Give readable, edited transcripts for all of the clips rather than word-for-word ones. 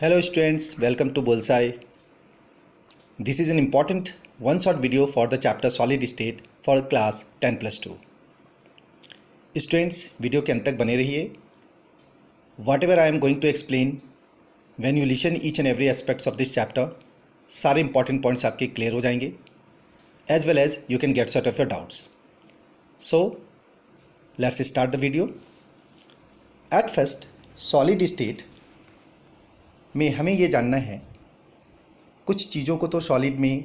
Hello students, welcome to Bullseye. This is an important one-shot video for the chapter Solid State for class 10 plus 2. Students, video के अंत तक बने रहिए. Whatever I am going to explain, when you listen each and every aspects of this chapter, सारे important points आपके clear हो जाएंगे, as well as you can get sort of your doubts. So, let's start the video. At first, solid state में हमें ये जानना है, कुछ चीज़ों को तो सॉलिड में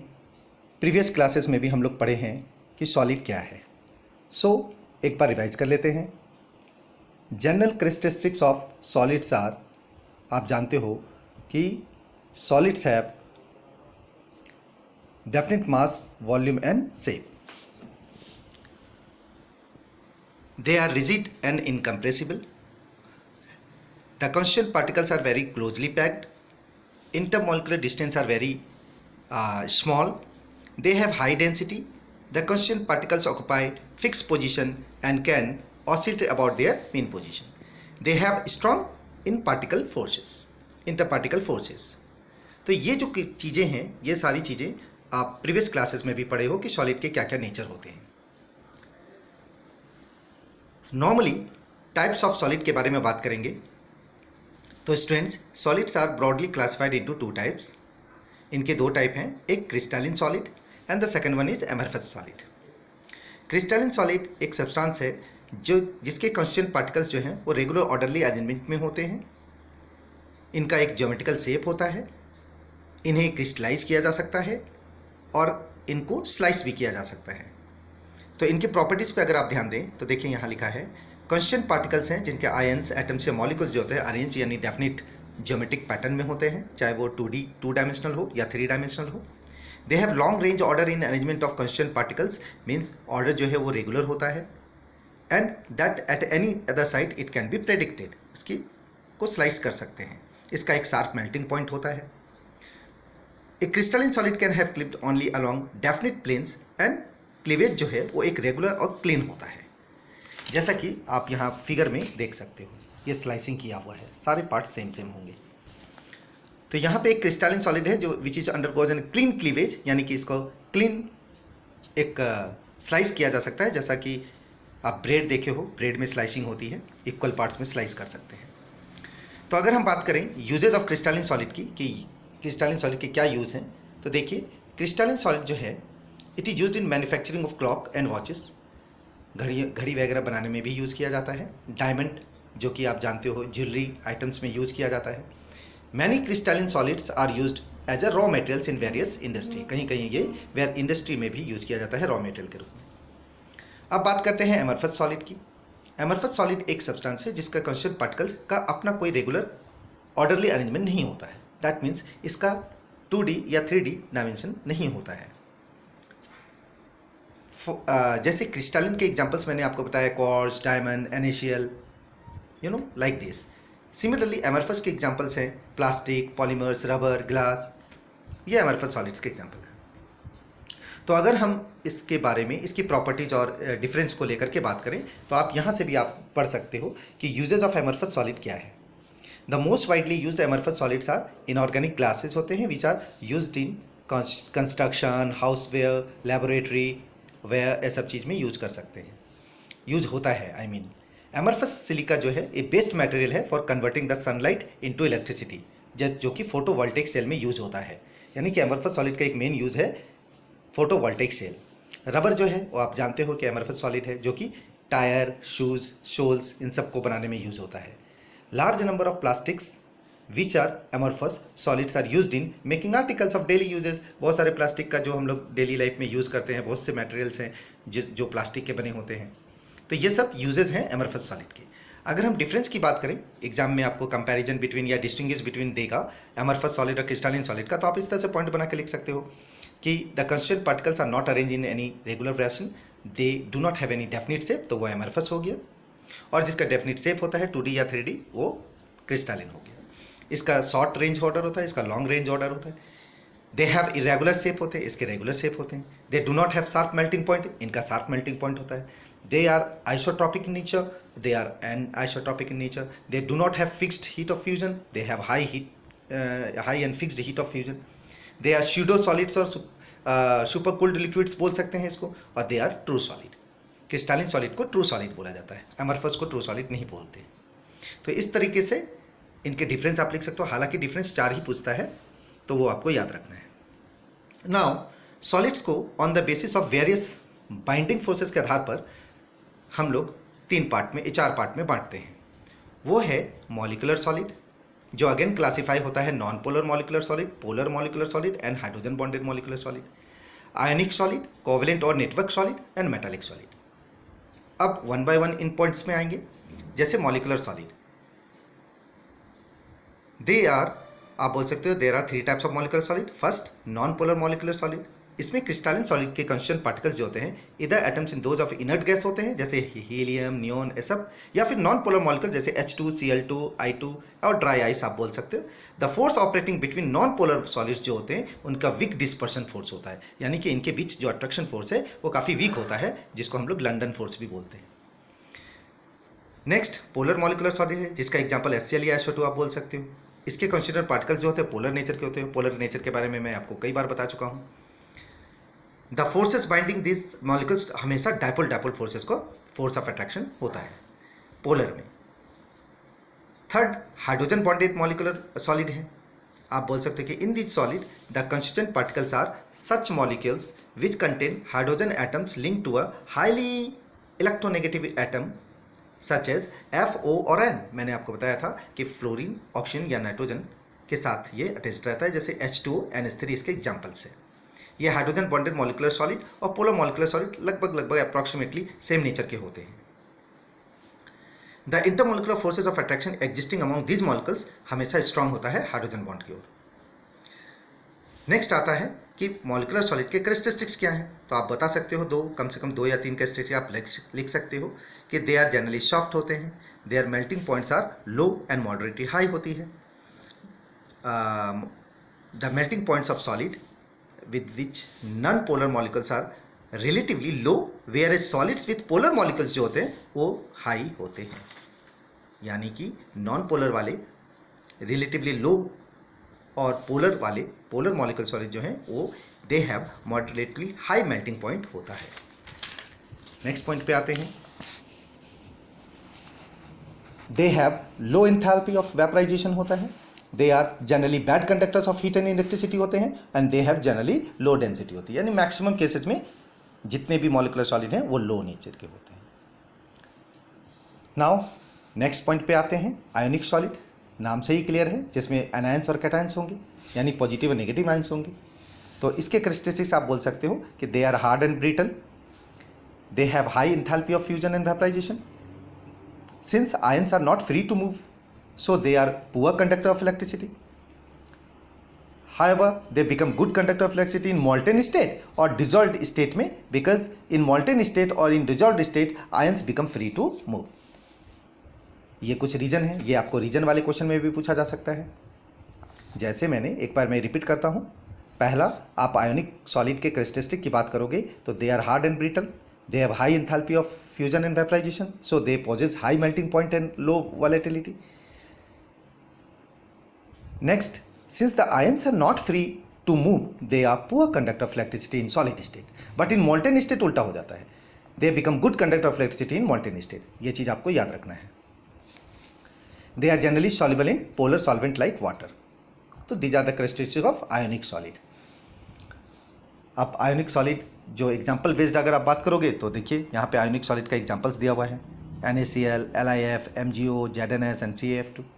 प्रीवियस क्लासेस में भी हम लोग पढ़े हैं कि सॉलिड क्या है. एक बार रिवाइज कर लेते हैं. General characteristics of solids are, आप जानते हो कि solids have definite mass, volume and shape. They are rigid and incompressible. The constituent particles are very closely packed. Intermolecular distance are very small. They have high density. The constituent particles occupy fixed position and can oscillate about their mean position. They have strong interparticle forces. तो ये जो चीज़ें हैं, ये सारी चीज़ें आप previous classes में भी पढ़े हो कि सॉलिड के क्या क्या नेचर होते हैं. नॉर्मली टाइप्स ऑफ सॉलिड के बारे में बात करेंगे. तो students, solids are broadly classified into two types. इनके दो टाइप हैं, एक crystalline solid and the second one is amorphous solid. Crystalline solid एक सब्सटेंस है जिसके कॉन्स्टिट्यूएंट पार्टिकल्स जो हैं वो रेगुलर ऑर्डरली अरेंजमेंट में होते हैं. इनका एक ज्योमेट्रिकल शेप होता है. इन्हें क्रिस्टलाइज किया जा सकता है और इनको स्लाइस भी किया जा सकता है. तो इनकी प्रॉपर्टीज़ पे अगर आप ध्यान दें तो देखिए यहाँ लिखा है, कॉन्स्टेंट पार्टिकल्स हैं जिनके आयंस, एटम्स या मॉलिक्यूल्स जो होते हैं अरेंज यानी डेफिनेट ज्योमेट्रिक पैटर्न में होते हैं, चाहे वो 2D 2 डायमेंशनल हो या 3 डायमेंशनल हो. They have long range order in arrangement of constant particles, means order जो है वो रेगुलर होता है. And that at any other side it can B predicted. इसकी को स्लाइस कर सकते हैं. इसका एक शार्प मेल्टिंग पॉइंट होता है. A crystalline solid can have clipped only along definite planes and cleavage जो है वो एक रेगुलर और क्लीन होता है. जैसा कि आप यहाँ फिगर में देख सकते हो, ये स्लाइसिंग किया हुआ है, सारे पार्ट सेम होंगे. तो यहाँ पे एक क्रिस्टलिन सॉलिड है जो which is undergoes an clean cleavage, यानी कि इसको क्लीन एक स्लाइस किया जा सकता है. जैसा कि आप ब्रेड देखे हो, ब्रेड में स्लाइसिंग होती है, इक्वल पार्ट्स में स्लाइस कर सकते हैं. तो अगर हम बात करें यूजेज ऑफ क्रिस्टलिन सॉलिड की, कि क्रिस्टलिन सॉलिड के क्या यूज़ हैं, तो देखिए क्रिस्टलिन सॉलिड जो है it is used in manufacturing of clock and watches. घड़ी वगैरह बनाने में भी यूज़ किया जाता है. डायमंड, जो कि आप जानते हो ज्वेलरी आइटम्स में यूज़ किया जाता है. Many crystalline solids are used as a raw materials in various industry. कहीं कहीं ये वेयर इंडस्ट्री में भी यूज़ किया जाता है रॉ मटेरियल के रूप में. अब बात करते हैं एमरफस सॉलिड की. एमरफस सॉलिड एक सब्सटेंस है जिसका कॉन्स्टेंट पार्टिकल्स का अपना कोई रेगुलर ऑर्डरली अरेंजमेंट नहीं होता है. दैट मीन्स इसका 2D या 3D डायमेंशन नहीं होता है. जैसे क्रिस्टलिन के एग्जांपल्स मैंने आपको बताया, quartz, diamond, NaCl, like this. Similarly amorphous के एग्जांपल्स हैं प्लास्टिक, पॉलीमर्स, रबर, ग्लास. ये एमरफस सॉलिड्स के एग्जांपल हैं. तो अगर हम इसके बारे में, इसकी प्रॉपर्टीज और डिफरेंस को लेकर के बात करें तो आप यहाँ से भी आप पढ़ सकते हो कि यूजेज ऑफ एमरफस सॉलिड क्या है. The most widely used amorphous solids are inorganic glasses होते हैं which are used in construction, houseware, laboratory वह ये सब चीज़ में यूज कर सकते हैं, यूज होता है. आई मीन एमरफस सिलिका जो है ये बेस्ट मटेरियल है for converting the sunlight into electricity, जो कि फोटोवोल्टेइक सेल में यूज होता है. यानी कि एमरफस सॉलिड का एक मेन यूज़ है फोटोवोल्टेइक सेल. रबर जो है वो आप जानते हो कि एमरफस सॉलिड है, जो कि टायर, शूज़, शोल्स, इन सब को बनाने में यूज होता है. Large number of plastics which are amorphous solids are used in making articles of daily uses. बहुत सारे प्लास्टिक का जो हम लोग डेली लाइफ में यूज़ करते हैं, बहुत से मटेरियल्स हैं जो प्लास्टिक के बने होते हैं. तो ये सब यूजेस हैं एमरफस सॉलिड के. अगर हम डिफरेंस की बात करें, एग्जाम में आपको कंपैरिजन बिटवीन या डिस्टिंग्विश बिटवीन देगा एमरफस सॉलिड और क्रिस्टलिन सॉलिड का, तो आप इस तरह से पॉइंट बना के लिख सकते हो कि the constant particles are not arrange in any regular fashion, they do not have any definite shape, तो वो एमरफस हो गया. और जिसका डेफिनिट शेप होता है 2D या 3D, वो क्रिस्टलिन हो गया. इसका शॉर्ट रेंज ऑर्डर होता है, इसका लॉन्ग रेंज ऑर्डर होता है. दे हैव इरेगुलर शेप होते हैं, इसके रेगुलर शेप होते हैं. They do not have sharp melting point, इनका शार्प मेल्टिंग पॉइंट होता है. They are isotropic in nature, they are anisotropy in nature. They do not have fixed heat of fusion, they have high heat high and fixed heat of fusion. They are pseudo solids और super cooled liquids बोल सकते हैं इसको, और they are true solid. Crystalline solid को true solid बोला जाता है, अमरफस को ट्रू सॉलिड नहीं बोलते। तो इस तरीके से इनके डिफरेंस आप लिख सकते हो। हालांकि डिफरेंस 4 ही पूछता है, तो वो आपको याद रखना है। नाउ सॉलिड्स को on the basis of various binding forces के आधार पर हम लोग 4 पार्ट में बांटते हैं। वो है मॉलिकुलर सॉलिड, जो अगेन क्लासिफाई होता है non polar molecular solid, polar molecular solid and hydrogen bonded molecular solid, ionic solid, covalent और network solid and metallic solid. अब 1 बाय 1 इन पॉइंट्स में आएंगे। जैसे मॉलिकुलर सॉलिड, दे आर, आप बोल सकते हो there are 3 types of molecular solid. First, non polar molecular solid. इसमें क्रिस्टलिन सॉलिड के कंस्टिट्यूएंट पार्टिकल्स जो होते हैं इधर atoms in those of inert gas होते हैं, जैसे हीलियम, नियोन, ये सब, या फिर नॉन पोलर मॉलिकुलर जैसे H2, Cl2, I2 और ड्राई आइस आप बोल सकते हो। The force operating between non polar solids जो होते हैं उनका वीक डिस्पर्शन फोर्स होता है, यानी कि इनके बीच जो अट्रैक्शन फोर्स है वो काफ़ी वीक होता है, जिसको हम लोग लंडन फोर्स भी बोलते हैं। नेक्स्ट पोलर मॉलिकुलर सॉलिड है, जिसका एग्जाम्पल HCl या SO2 आप बोल सकते हो। इसके कंस्टिट्यूएंट पार्टिकल्स जो होते हैं पोलर नेचर के होते हैं। पोलर नेचर के बारे में मैं आपको कई बार बता चुका हूँ। The forces binding this molecules, हमेशा डाइपोल फोर्सेस को फोर्स ऑफ अट्रैक्शन होता है पोलर में। Third, hydrogen bonded molecular solid है। आप बोल सकते हैं कि in this solid the constituent particles are such molecules which contain hydrogen atoms link to a highly electronegative atom such as FO और N। मैंने आपको बताया था कि फ्लोरीन, ऑक्सीजन या नाइट्रोजन के साथ ये अटैच्ड रहता है, जैसे H2O, NH3 इसके एग्जाम्पल्स है। ये हाइड्रोजन बॉन्डेड मॉलिकुलर सॉलिड और पोलर मॉलिकुलर सॉलिड लगभग अप्रॉक्सीमेटली सेम नेचर के होते हैं। The intermolecular forces of attraction existing among these molecules हमेशा स्ट्रांग होता है हाइड्रोजन बॉन्ड की ओर। नेक्स्ट आता है कि मॉलिकुलर सॉलिड के कैरेक्टरिस्टिक्स क्या हैं। तो आप बता सकते हो कम से कम 2 या 3 कैरेक्टरिस्टिक्स आप लिख सकते हो कि दे आर जनरली सॉफ्ट होते हैं, their melting points are low and moderately high होती है। The melting points of solid with which non-polar molecules are relatively low, whereas solids with polar molecules जो होते हैं वो high होते हैं। यानी कि नॉन पोलर वाले रिलेटिवली लो और पोलर वाले पोलर मॉलिक्यूल सॉलिड जो हैं वो they have moderately high melting point होता है। नेक्स्ट पॉइंट पे आते हैं। They have low enthalpy of vaporisation होता है। They are generally bad conductors of heat and electricity होते हैं and they have generally low density होती है। यानी मैक्सिमम केसेस में जितने भी मॉलिकुलर सॉलिड हैं वो लो नेचर के होते हैं। नाउ नेक्स्ट पॉइंट पे आते हैं। आयोनिक सॉलिड, नाम से ही क्लियर है, जिसमें एनायंस और कैटायंस होंगे, यानी पॉजिटिव और नेगेटिव आयंस होंगे। तो इसके कैरेक्टरिस्टिक्स आप बोल सकते हो कि they are hard and brittle, they have high enthalpy of fusion and vaporisation, since ions are not free to move, so they are poor conductor of electricity. However, they become good conductor of electricity in molten state or dissolved state में, because in molten state or in dissolved state ions become free to move. ये कुछ reason है, ये आपको reason वाले question में भी पूछा जा सकता है। जैसे मैंने एक बार मैं रिपीट करता हूँ। पहला, आप आयोनिक सॉलिड के कैरेक्टरिस्टिक की बात करोगे तो they are hard and brittle, they have high enthalpy of fusion and vaporisation, so they possess high melting point and low volatility. Next, since the ions are not free to move, they are poor conductor of electricity in solid state. But in molten state उल्टा हो जाता है, they become good conductor of electricity in molten state. ये चीज़ आपको याद रखना है। They are generally soluble in polar solvent like water. तो these are the characteristics of ionic solid. अब ionic solid जो example based अगर आप बात करोगे तो देखिए यहाँ पे ionic solid का examples दिया हुआ है, NaCl, LiF, MgO, ZnS and CaF2.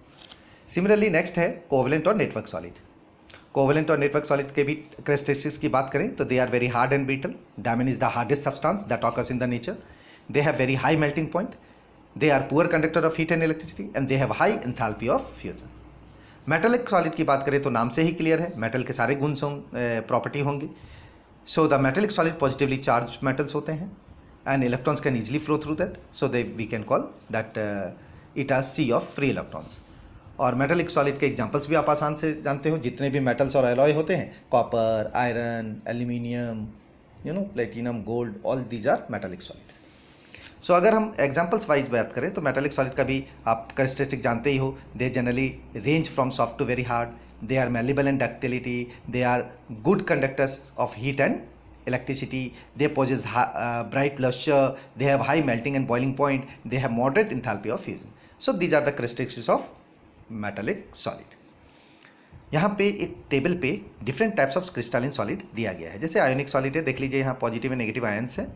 Similarly next है कोवेलेंट और नेटवर्क सॉलिड। कोवेलेंट और नेटवर्क सॉलिड के भी कैरेक्टरिस्टिक्स की बात करें तो they are very hard and brittle, diamond is the hardest substance that occurs in the nature, they have very high melting point, they are poor conductor of heat and electricity and they have high enthalpy of fusion. Metallic solid की बात करें तो नाम से ही clear है, metal के सारे गुण प्रॉपर्टी होंगे। So the metallic solid positively charge metals होते हैं and electrons can easily flow through that, so they we can call that it are sea of free electrons. और मेटलिक सॉलिड के examples भी आप आसान से जानते हो, जितने भी मेटल्स और एलॉय होते हैं, copper, iron, aluminium, platinum, gold, all these are metallic solids. So अगर हम एग्जांपल्स वाइज बात करें तो मेटालिक सॉलिड का भी आप कैरेक्टरिस्टिक जानते ही हो। They generally range from soft to very hard, they are malleable in ductility, they are good conductors of heat and electricity, they possess bright luster, they have high melting and boiling point, they have moderate enthalpy of fusion. So these are the characteristics of metallic solid. यहाँ पे एक table पे different types of crystalline solid दिया गया है। जैसे ionic solid है, देख लीजिए यहाँ पॉजिटिव एंड नेगेटिव आयंस है,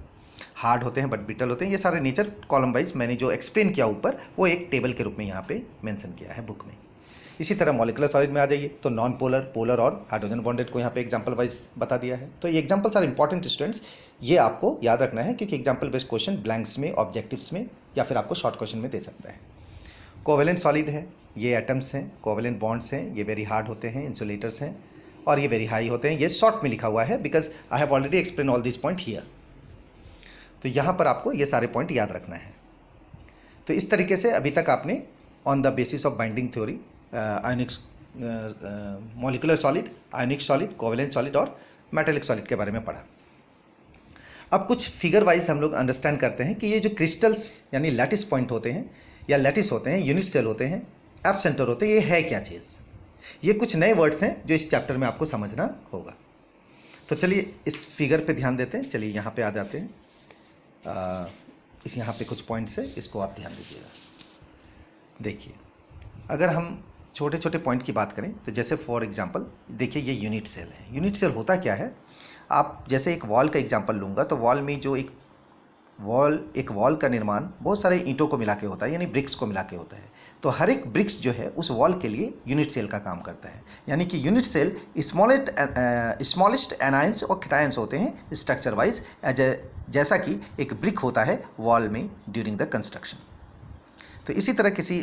हार्ड होते हैं बट ब्रिटल होते हैं। ये सारे नेचर कॉलम वाइज मैंने जो एक्सप्लेन किया ऊपर वो एक टेबल के रूप में यहाँ पे मेंशन किया है बुक में। इसी तरह मॉलिकुलर सॉलिड में आ जाइए तो नॉन पोलर, पोलर और हाइड्रोजन बॉन्डेड को यहाँ पे एग्जांपल वाइज बता दिया है। तो ये एग्जांपल्स आर इंपॉर्टेंट स्टूडेंट्स, ये आपको याद रखना है क्योंकि एग्जांपल बेस्ड क्वेश्चन ब्लैंक्स में, ऑब्जेक्टिव्स में या फिर आपको शॉर्ट क्वेश्चन में दे सकता है। कोवेलेंट सॉलिड है, ये एटम्स हैं, कोवेलेंट बॉन्ड्स हैं, ये वेरी हार्ड होते हैं, इंसुलेटर्स हैं और ये वेरी हाई होते हैं। ये शॉर्ट में लिखा हुआ है because I have already explain all this point here. तो यहाँ पर आपको ये सारे पॉइंट याद रखना है। तो इस तरीके से अभी तक आपने on the basis of binding theory ionic molecular solid, ionic solid, covalent solid और मेटालिक सॉलिड के बारे में पढ़ा। अब कुछ फिगर वाइज हम लोग अंडरस्टैंड करते हैं कि ये जो क्रिस्टल्स यानी लैटिस पॉइंट होते हैं या लैटिस होते हैं, यूनिट सेल होते हैं, एफ सेंटर होते हैं, ये है क्या चीज़। ये कुछ नए वर्ड्स हैं जो इस चैप्टर में आपको समझना होगा। तो चलिए इस फिगर पे ध्यान देते हैं। चलिए यहाँ पे आ जाते हैं। इस यहाँ पे कुछ पॉइंट्स है, इसको आप ध्यान दीजिएगा। देखिए अगर हम छोटे छोटे पॉइंट की बात करें तो जैसे फॉर एग्जांपल देखिए ये यूनिट सेल है। यूनिट सेल होता क्या है, आप जैसे एक वॉल का एग्जांपल लूँगा तो वॉल में जो एक वॉल का निर्माण बहुत सारे ईंटों को मिला के होता है, यानी ब्रिक्स को मिला के होता है। तो हर एक ब्रिक्स जो है उस वॉल के लिए यूनिट सेल का काम करता है। यानी कि यूनिट सेल स्मॉलेस्ट एनायंस और कैटायंस होते हैं स्ट्रक्चर वाइज, जैसा कि एक ब्रिक होता है वॉल में ड्यूरिंग द कंस्ट्रक्शन। तो इसी तरह किसी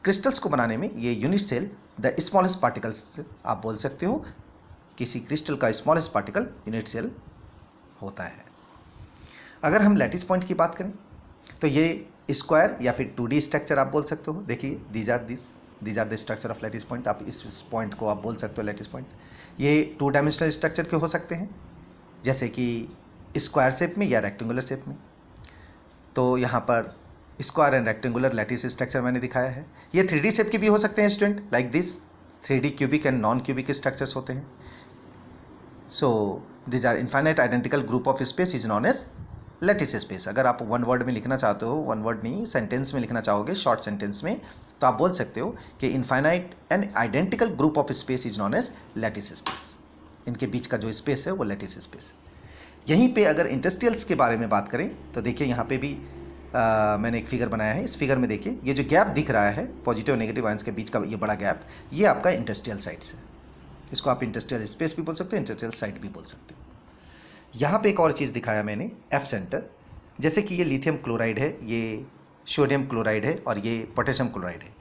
क्रिस्टल्स को बनाने में ये unit cell the smallest particles आप बोल सकते हो। किसी क्रिस्टल का स्मॉलेस्ट पार्टिकल यूनिट सेल होता है। अगर हम लैटिस पॉइंट की बात करें तो ये स्क्वायर या फिर 2D स्ट्रक्चर आप बोल सकते हो। देखिए these are the structure of lattice point. आप इस पॉइंट को आप बोल सकते हो लैटिस पॉइंट। ये 2 डायमेंशनल स्ट्रक्चर के हो सकते हैं, जैसे कि स्क्वायर शेप में या रेक्टेंगुलर शेप में। तो यहाँ पर square and rectangular lattice structure मैंने दिखाया है। ये 3D शेप के भी हो सकते हैं student, like this 3D cubic and non cubic structures होते हैं। So these are infinite identical group of space is known as lattice space. अगर आप वन वर्ड में लिखना चाहते हो, वन वर्ड नहीं सेंटेंस में लिखना चाहोगे, शॉर्ट सेंटेंस में, तो आप बोल सकते हो कि infinite and identical group of space is known as lattice space. इनके बीच का जो स्पेस है वो लैटिस स्पेस। यहीं पे अगर इंडस्ट्रियल्स के बारे में बात करें तो देखिए यहाँ पे भी मैंने एक फिगर बनाया है। इस फिगर में देखिए ये जो गैप दिख रहा है पॉजिटिव और नेगेटिव आयंस के बीच का, ये बड़ा गैप, ये आपका इंडस्ट्रियल साइट्स है। इसको आप इंडस्ट्रियल स्पेस भी बोल सकते हो, इंडस्ट्रियल साइट भी बोल सकते हो। यहाँ पे एक और चीज़ दिखाया मैंने, एफ सेंटर। जैसे कि ये लिथियम क्लोराइड है, ये सोडियम क्लोराइड है और ये पोटेशियम क्लोराइड है।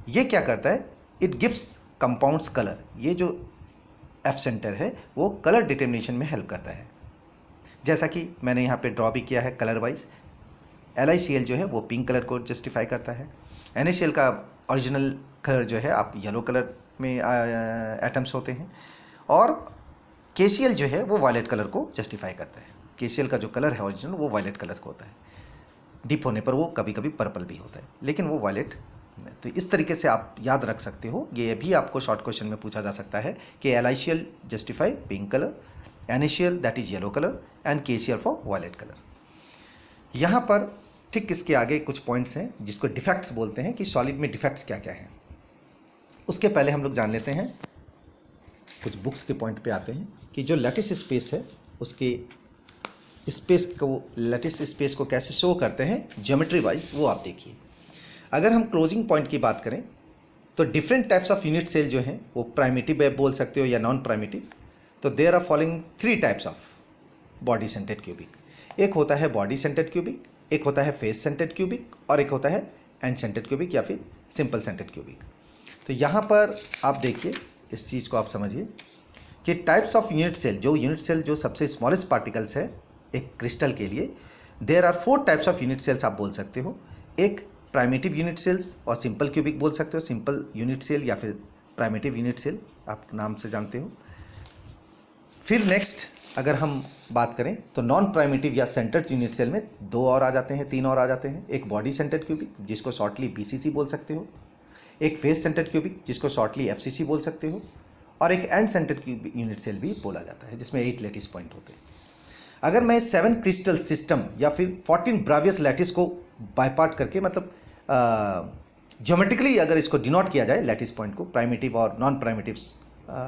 ये क्या करता है, इट गिव्स कंपाउंड्स कलर। ये जो एफ सेंटर है वो कलर डिटर्मिनेशन में हेल्प करता है। जैसा कि मैंने यहाँ पे ड्रॉ भी किया है कलर वाइज। LiCl जो है वो पिंक कलर को जस्टिफाई करता है। NaCl का ओरिजिनल कलर जो है आप येलो कलर में एटम्स होते हैं, और KCl जो है वो वायलेट कलर को जस्टिफाई करता है। KCl का जो कलर है ओरिजिनल वो वायलेट कलर का होता है। डीप होने पर वो कभी कभी पर्पल भी होता है, लेकिन वो वायलेट। तो इस तरीके से आप याद रख सकते हो। ये भी आपको शॉर्ट क्वेश्चन में पूछा जा सकता है कि LiCl justify pink colour, NaCl that is yellow colour and KCl for violet colour. यहाँ पर ठीक इसके आगे कुछ पॉइंट्स हैं जिसको डिफेक्ट्स बोलते हैं कि सॉलिड में डिफेक्ट्स क्या क्या हैं। उसके पहले हम लोग जान लेते हैं, कुछ बुक्स के पॉइंट पे आते हैं कि जो लैटिस स्पेस है उसके स्पेस को, लैटिस स्पेस को कैसे शो करते हैं ज्योमेट्री वाइज, वो आप देखिए। अगर हम क्लोजिंग पॉइंट की बात करें तो different types of unit cell जो हैं वो प्राइमिटिव बोल सकते हो या नॉन प्राइमिटिव। तो there are following 3 types of body centred cubic. एक होता है बॉडी सेंटर्ड क्यूबिक, एक होता है फेस सेंटर्ड क्यूबिक और एक होता है एंड सेंटर्ड क्यूबिक या फिर सिंपल सेंटर्ड क्यूबिक। तो यहाँ पर आप देखिए, इस चीज़ को आप समझिए कि टाइप्स ऑफ यूनिट सेल, जो यूनिट सेल जो सबसे स्मॉलेस्ट पार्टिकल्स है एक क्रिस्टल के लिए, there are 4 types of unit cells आप बोल सकते हो। एक प्राइमिटिव यूनिट सेल्स और सिंपल क्यूबिक बोल सकते हो, सिंपल यूनिट सेल या फिर प्राइमिटिव यूनिट सेल आप नाम से जानते हो। फिर नेक्स्ट अगर हम बात करें तो नॉन प्राइमिटिव या सेंटर्ड यूनिट सेल में 2 और आ जाते हैं, 3 और आ जाते हैं। एक बॉडी सेंटर्ड क्यूबिक जिसको शॉर्टली BCC बोल सकते हो, एक फेस सेंटर्ड क्यूबिक जिसको शॉर्टली FCC बोल सकते हो, और एक end centred cubic unit cell भी बोला जाता है जिसमें 8 लैटिस पॉइंट होते हैं। अगर मैं 7 क्रिस्टल सिस्टम या फिर 14 ब्रावियस लैटिस को बायपार्ट करके, मतलब ज्योमेट्रिकली अगर इसको डिनोट किया जाए लैटिस पॉइंट को, प्राइमिटिव और नॉन प्राइमिटिव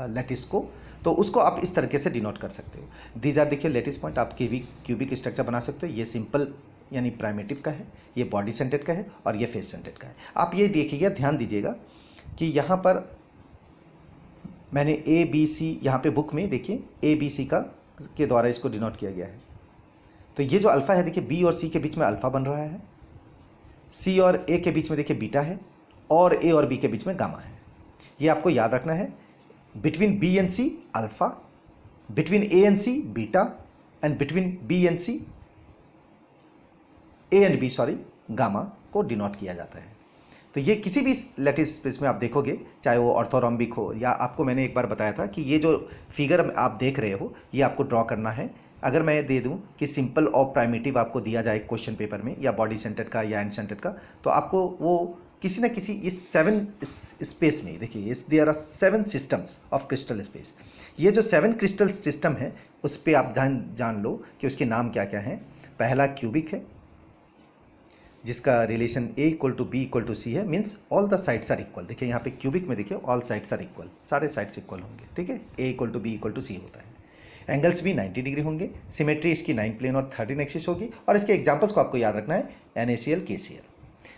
लैटिस को, तो उसको आप इस तरीके से डिनोट कर सकते हो। दीज आर, देखिए लैटिस पॉइंट आप क्यूबिक स्ट्रक्चर बना सकते हो। ये सिंपल यानी प्राइमिटिव का है, ये बॉडी सेंटर्ड का है, और ये फेस सेंटर्ड का है। आप ये देखिएगा, ध्यान दीजिएगा कि यहाँ पर मैंने ABC, यहाँ पे बुक में देखिए ABC के द्वारा इसको डिनोट किया गया है। तो ये जो अल्फ़ा है, देखिए B और C के बीच में अल्फ़ा बन रहा है, C और A के बीच में देखिए बीटा है, और A और B के बीच में गामा है। ये आपको याद रखना है। Between B and C alpha, between A and C beta, and between B and C A and B gamma को डिनोट किया जाता है। तो ये किसी भी लैटिस स्पेस में आप देखोगे, चाहे वो ऑर्थोरोम्बिक हो, या आपको मैंने एक बार बताया था कि ये जो फिगर आप देख रहे हो ये आपको ड्रॉ करना है। अगर मैं दे दूं कि सिंपल और प्राइमिटिव आपको दिया जाए क्वेश्चन पेपर में, या बॉडी सेंटर्ड का या एंड सेंटर्ड का, तो आपको वो किसी न किसी इस 7 स्पेस में, देखिए there are 7 systems of crystal space. ये जो 7 क्रिस्टल सिस्टम है उस पर आप जान लो कि उसके नाम क्या क्या हैं। पहला क्यूबिक है जिसका रिलेशन A=B=C है, means all the sides are equal. देखिए यहाँ पे क्यूबिक में देखिए ऑल साइड्स आर इक्वल, सारे साइड्स इक्वल होंगे, ठीक है। A=B=C होता है। एंगल्स भी 90 डिग्री होंगे। सिमेट्री इसकी 9 प्लेन और 13 एक्सिस होगी, और इसके एग्जांपल्स को आपको याद रखना है, NaCl, KCl।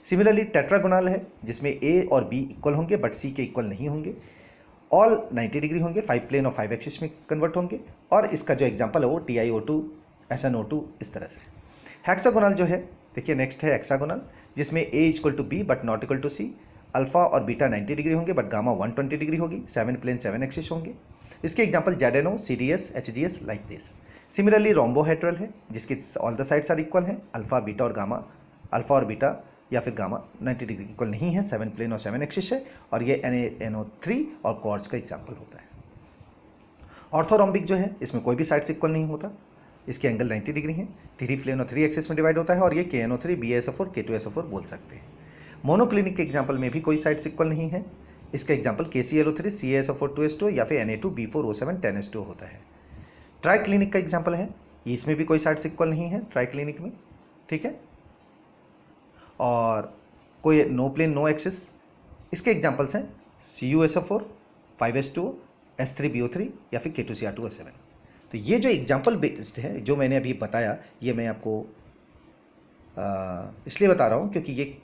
सिमिलरली टेट्रागोनल है जिसमें A और B इक्वल होंगे बट C के इक्वल नहीं होंगे। ऑल 90 डिग्री होंगे, 5 प्लेन और 5 एक्सिस में कन्वर्ट होंगे, और इसका जो एग्जाम्पल है वो TiO2, SnO2 इस तरह से। हेक्सागोनल जो है, देखिए नेक्स्ट है हेक्सागोनल, जिसमें A=B but not equal to C। Alpha और बीटा 90 डिग्री होंगे बट गामा 120 डिग्री होगी। 7 प्लेन 7 एक्सिस होंगे। इसके example ZnO, CDS, HGS like this. Similarly rhombohedral है जिसके all the sides are equal हैं। अल्फा बीटा और गामा, अल्फा और बीटा या फिर गामा 90 डिग्री इक्वल नहीं है, 7 प्लेन और 7 एक्सिस है, और ये NaNO3 और क्वार्ट्ज का एग्जाम्पल होता है। ऑर्थोरोम्बिक जो है इसमें कोई भी साइड्स इक्वल नहीं होता, इसके एंगल 90 डिग्री हैं, 3 प्लेन और 3 एक्सिस में डिवाइड होता है, और ये KNO3, BaSO4, K2SO4 बोल सकते हैं। मोनोक्लिनिक के एग्जाम्पल में भी कोई साइड्स इक्वल नहीं है। इसका एग्जाम्पल KClO3, CaSO4 2s2 या फिर Na2B4O7 10s2 होता है। ट्राइक्लिनिक का एग्जाम्पल है, इसमें भी कोई साइड्स इक्वल नहीं है ट्राइक्लिनिक में, ठीक है। और कोई नो प्लेन नो एक्सिस। इसके एग्जाम्पल्स हैं CuSO4, 5s2, S3BO3 या फिर K2Cr2O7। तो ये जो एग्जाम्पल बेस्ड है जो मैंने अभी बताया, ये मैं आपको इसलिए बता रहा हूँ क्योंकि ये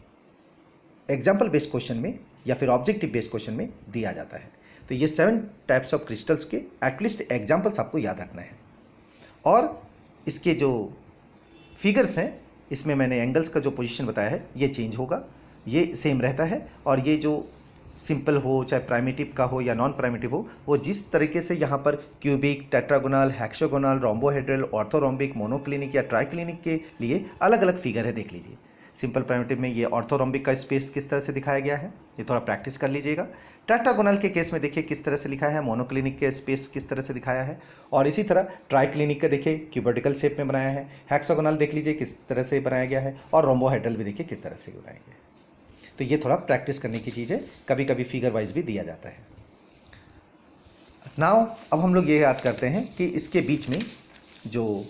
एग्जाम्पल बेस्ड क्वेश्चन में या फिर ऑब्जेक्टिव बेस्ड क्वेश्चन में दिया जाता है। तो ये 7 टाइप्स ऑफ क्रिस्टल्स के एटलीस्ट एग्जाम्पल्स आपको याद रखना है। और इसके जो फिगर्स हैं इसमें मैंने एंगल्स का जो पोजीशन बताया है ये चेंज होगा, ये सेम रहता है, और ये जो सिंपल हो चाहे प्राइमिटिव का हो या नॉन प्राइमिटिव हो, वो जिस तरीके से यहाँ पर cubic, tetragonal, hexagonal, rhombohedral, orthorhombic, monoclinic या ट्राइक्लिनिक के लिए अलग अलग फिगर है, देख लीजिए। सिंपल प्राइमिटिव में ये ऑर्थोरोम्बिक का स्पेस किस तरह से दिखाया गया है, ये थोड़ा प्रैक्टिस कर लीजिएगा। टेट्रागोनल के केस में देखिए किस तरह से लिखा है, मोनोक्लिनिक के स्पेस किस तरह से दिखाया है, और इसी तरह ट्राइक्लिनिक का देखिए क्यूबोटिकल शेप में बनाया है। हेक्सागोनल देख लीजिए किस तरह से बनाया गया है, और रोम्बोहेड्रल भी देखिए किस तरह से बनाया गया है। तो ये थोड़ा प्रैक्टिस करने की चीज़ है, कभी कभी फिगर वाइज भी दिया जाता है। नाउ अब हम लोग ये याद करते हैं कि इसके बीच में जो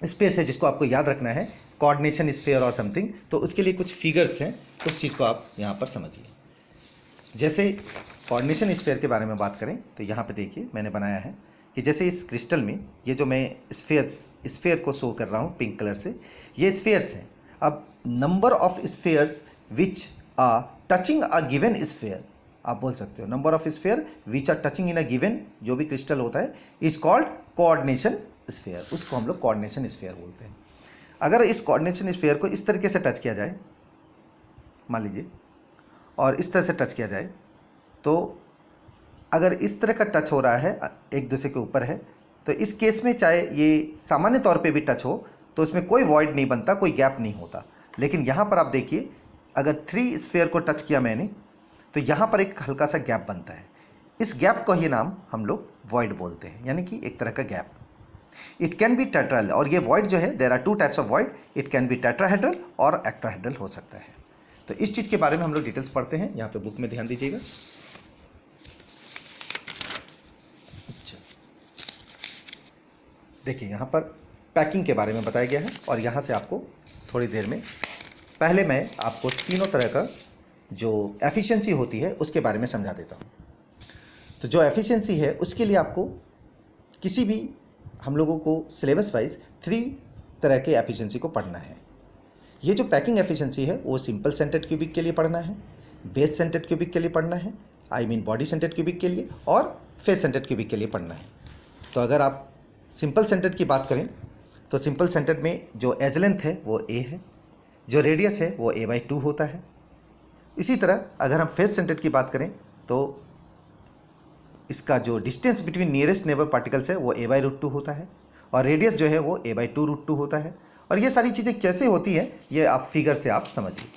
स्पेस है जिसको आपको याद रखना है, कोऑर्डिनेशन स्फीयर और समथिंग, तो उसके लिए कुछ फिगर्स हैं, उस चीज़ को आप यहाँ पर समझिए। जैसे कोऑर्डिनेशन स्फीयर के बारे में बात करें तो यहाँ पे देखिए मैंने बनाया है कि जैसे इस क्रिस्टल में ये जो मैं स्फीयर को शो कर रहा हूँ पिंक कलर से, ये स्फीयर्स हैं। अब number of spheres which are touching a given sphere, आप बोल सकते हो number of sphere which are touching in a given, जो भी क्रिस्टल होता है, इज कॉल्ड कोऑर्डिनेशन स्फीयर। उसको हम लोग कोऑर्डिनेशन स्फीयर बोलते हैं। अगर इस कोऑर्डिनेशन स्फीयर को इस तरीके से टच किया जाए, मान लीजिए, और इस तरह से टच किया जाए, तो अगर इस तरह का टच हो रहा है, एक दूसरे के ऊपर है, तो इस केस में चाहे ये सामान्य तौर पे भी टच हो तो उसमें कोई वॉइड नहीं बनता, कोई गैप नहीं होता। लेकिन यहाँ पर आप देखिए, अगर 3 स्फीयर को टच किया मैंने तो यहाँ पर एक हल्का सा गैप बनता है। इस गैप को ही नाम हम लोग वॉइड बोलते हैं, यानी कि एक तरह का gap. It can be tetrahedral, और ये वॉइड जो है, there are two types of void, it can be tetrahedral और एक्टाहेड्रल हो सकता है। तो इस चीज़ के बारे में हम लोग डिटेल्स पढ़ते हैं, यहाँ पे बुक में ध्यान दीजिएगा। अच्छा, देखिए यहाँ पर पैकिंग के बारे में बताया गया है, और यहाँ से आपको थोड़ी देर में, पहले मैं आपको तीनों तरह का जो एफिशिएंसी होती है उसके बारे में समझा देता हूँ। तो जो एफिशिएंसी है उसके लिए आपको किसी भी, हम लोगों को सिलेबस वाइज 3 तरह के एफिशिएंसी को पढ़ना है। ये जो पैकिंग एफिशिएंसी है वो सिंपल सेंटर्ड क्यूबिक के लिए पढ़ना है, बेस सेंटर्ड क्यूबिक के लिए पढ़ना है, I mean body centred cubic के लिए, और फेस सेंटर्ड क्यूबिक के लिए पढ़ना है। तो अगर आप सिंपल सेंटर्ड की बात करें तो सिंपल सेंटर्ड में जो एज लेंथ है वो a है, जो रेडियस है वो a/2 होता है। इसी तरह अगर हम फेस सेंटर्ड की बात करें तो इसका जो distance between nearest neighbour particles है वो a/√2 होता है, और रेडियस जो है वो a/2√2 होता है। और ये सारी चीज़ें कैसे होती हैं ये आप फिगर से आप समझिए।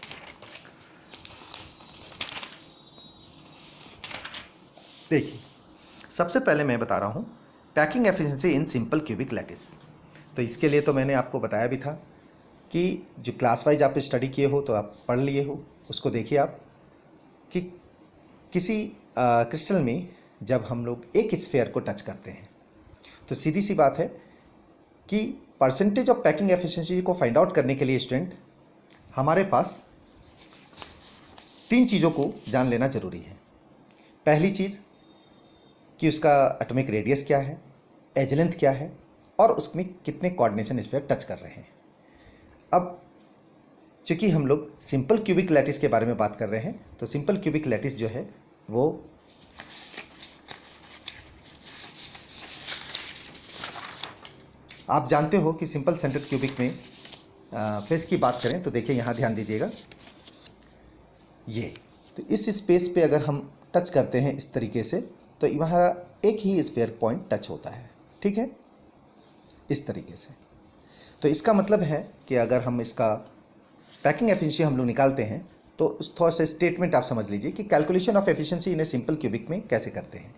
देखिए, सबसे पहले मैं बता रहा हूँ packing efficiency in simple cubic lattice. तो इसके लिए तो मैंने आपको बताया भी था कि जो क्लास वाइज आप स्टडी किए हो तो आप पढ़ लिए हो, उसको देखिए आप कि किसी क्रिस्टल में जब हम लोग एक स्फीयर को टच करते हैं तो सीधी सी बात है कि परसेंटेज ऑफ पैकिंग एफिशिएंसी को फाइंड आउट करने के लिए स्टूडेंट हमारे पास 3 चीज़ों को जान लेना ज़रूरी है। पहली चीज़ कि उसका एटॉमिक रेडियस क्या है, एज लेंथ क्या है, और उसमें कितने कोऑर्डिनेशन स्फीयर टच कर रहे हैं। अब चूँकि हम लोग सिंपल क्यूबिक लैटिस के बारे में बात कर रहे हैं तो सिंपल क्यूबिक लैटिस जो है वो आप जानते हो कि सिंपल सेंटर्ड क्यूबिक में फेस की बात करें तो देखिए यहाँ ध्यान दीजिएगा, ये तो इस स्पेस पे अगर हम टच करते हैं इस तरीके से तो यहाँ एक ही स्फीयर पॉइंट टच होता है, ठीक है, इस तरीके से। तो इसका मतलब है कि अगर हम इसका पैकिंग एफिशिएंसी हम लोग निकालते हैं तो थोड़ा सा स्टेटमेंट आप समझ लीजिए कि calculation of efficiency in a simple cubic में कैसे करते हैं।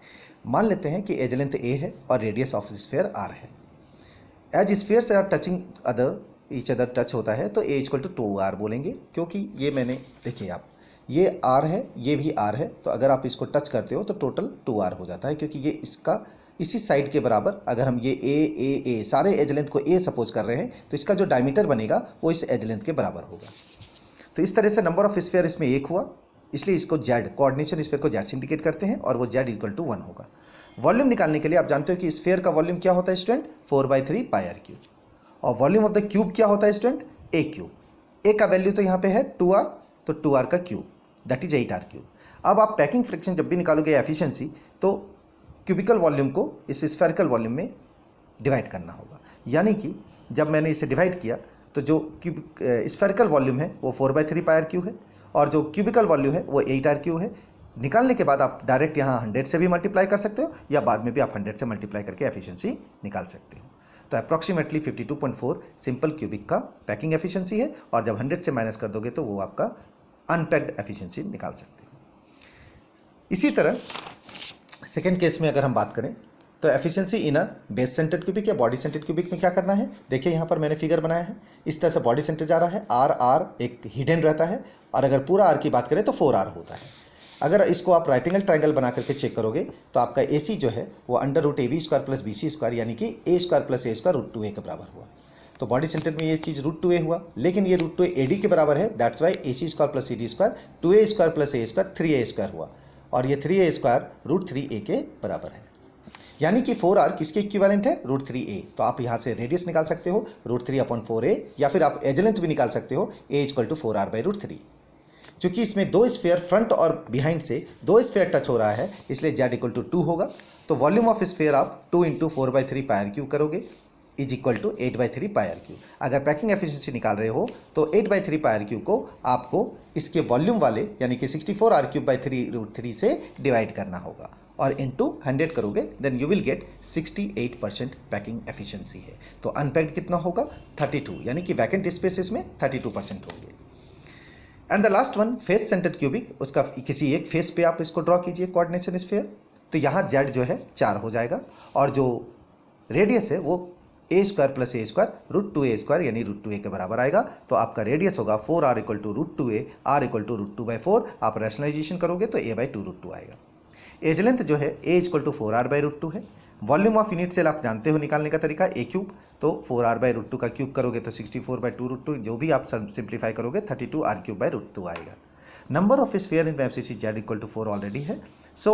मान लेते हैं कि एज लेंथ a है और रेडियस ऑफ स्फीयर r है। As spheres are touching each other touch होता है तो a = 2r बोलेंगे, क्योंकि ये मैंने, देखिए आप, ये r है, ये भी r है, तो अगर आप इसको टच करते हो तो टोटल 2r हो जाता है, क्योंकि ये इसका इसी साइड के बराबर, अगर हम ये a सारे एज लेंथ को a सपोज कर रहे हैं तो इसका जो डायमीटर बनेगा वो इस एज लेंथ के बराबर होगा। तो इस तरह से नंबर ऑफ स्फीयर इसमें 1 हुआ, इसलिए इसको z, कोऑर्डिनेशन स्फीयर को z से इंडिकेट करते हैं, और वो z = 1 होगा। वॉल्यूम निकालने के लिए आप जानते हो कि स्फीयर का वॉल्यूम क्या होता है स्टूडेंट, 4/3 πr3, और वॉल्यूम ऑफ द क्यूब क्या होता है स्टूडेंट, a³। a का वैल्यू तो यहाँ पे है 2r, तो 2r का क्यूब दैट इज 8r3। अब आप पैकिंग फ्रैक्शन जब भी निकालोगे एफिशिएंसी तो क्यूबिकल वॉल्यूम को इस स्फेरिकल वॉल्यूम में डिवाइड करना होगा, यानी कि जब मैंने इसे डिवाइड किया तो जो स्फेरिकल वॉल्यूम है वो 4/3 πr3 है, और जो क्यूबिकल वॉल्यूम है वो 8r3 है। निकालने के बाद आप डायरेक्ट यहाँ 100 से भी मल्टीप्लाई कर सकते हो, या बाद में भी आप 100 से मल्टीप्लाई करके एफिशिएंसी निकाल सकते हो। तो अप्रॉक्सीमेटली 52.4 सिंपल क्यूबिक का पैकिंग एफिशिएंसी है, और जब 100 से माइनस कर दोगे तो वो आपका अनपैक्ड एफिशिएंसी निकाल सकते हो। इसी तरह सेकेंड केस में अगर हम बात करें तो efficiency in a base centred cubic या बॉडी सेंटर्ड क्यूबिक में क्या करना है, देखिए यहाँ पर मैंने फिगर बनाया है, इस तरह से बॉडी सेंटर जा रहा है, r एक हिडन रहता है, और अगर पूरा r की बात करें तो 4r होता है। अगर इसको आप राइट एंगल ट्राइंगल बना करके चेक करोगे तो आपका AC जो है वो √AB² + BC² यानी कि a² + a² √2a के बराबर हुआ। तो बॉडी सेंटर में ये चीज़ √2a हुआ, लेकिन ये √2a AD के बराबर है, that's Y AC² + CD² 2a² + a² 3a² हुआ, और ये 3a² √3a के बराबर है, यानी कि 4r किसके इक्विवेलेंट है, √3a। तो आप यहाँ से रेडियस निकाल सकते हो √3/4a, या फिर आप एज लेंथ भी निकाल सकते हो, a = 4r/√3। चूँकि इसमें 2 स्फीयर फ्रंट और बिहाइंड से 2 स्फीयर टच हो रहा है, इसलिए z = 2 होगा। तो वॉल्यूम ऑफ स्फीयर आप 2 × 4/3 πr3 करोगे इज इक्वल टू 8/3 πr3। अगर पैकिंग एफिशिएंसी निकाल रहे हो तो 8/3 πr3 को आपको इसके वॉल्यूम वाले यानी कि 64r³/3√3 से डिवाइड करना होगा, और इनटू 100 करोगे, then you will get 68% packing efficiency है। तो अनपैक्ड कितना होगा, 32, यानी कि वैकेंट स्पेसेस में 32% होंगे। And the last one face centred cubic, उसका किसी एक फेस पे आप इसको ड्रॉ कीजिए कोऑर्डिनेशन स्फीयर, तो यहाँ z जो है 4 हो जाएगा, और जो रेडियस है वो ए स्क्वायर प्लस ए स्क्वायर √2a² यानी √2a के बराबर आएगा। तो आपका रेडियस होगा 4r equal to √2a, r equal to √2/4। आप रैशनलाइजेशन करोगे तो a/2√2 आएगा। एज लेंथ जो है a इक्वल टू 4r/√2 है। वॉल्यूम ऑफ यूनिट सेल आप जानते हो निकालने का तरीका a³, तो 4r/√2 का क्यूब करोगे तो 64/2√2, जो भी आप सिंप्लीफाई करोगे 32r³ आएगा। Number of sphere in FCC z equal to 4 already है। So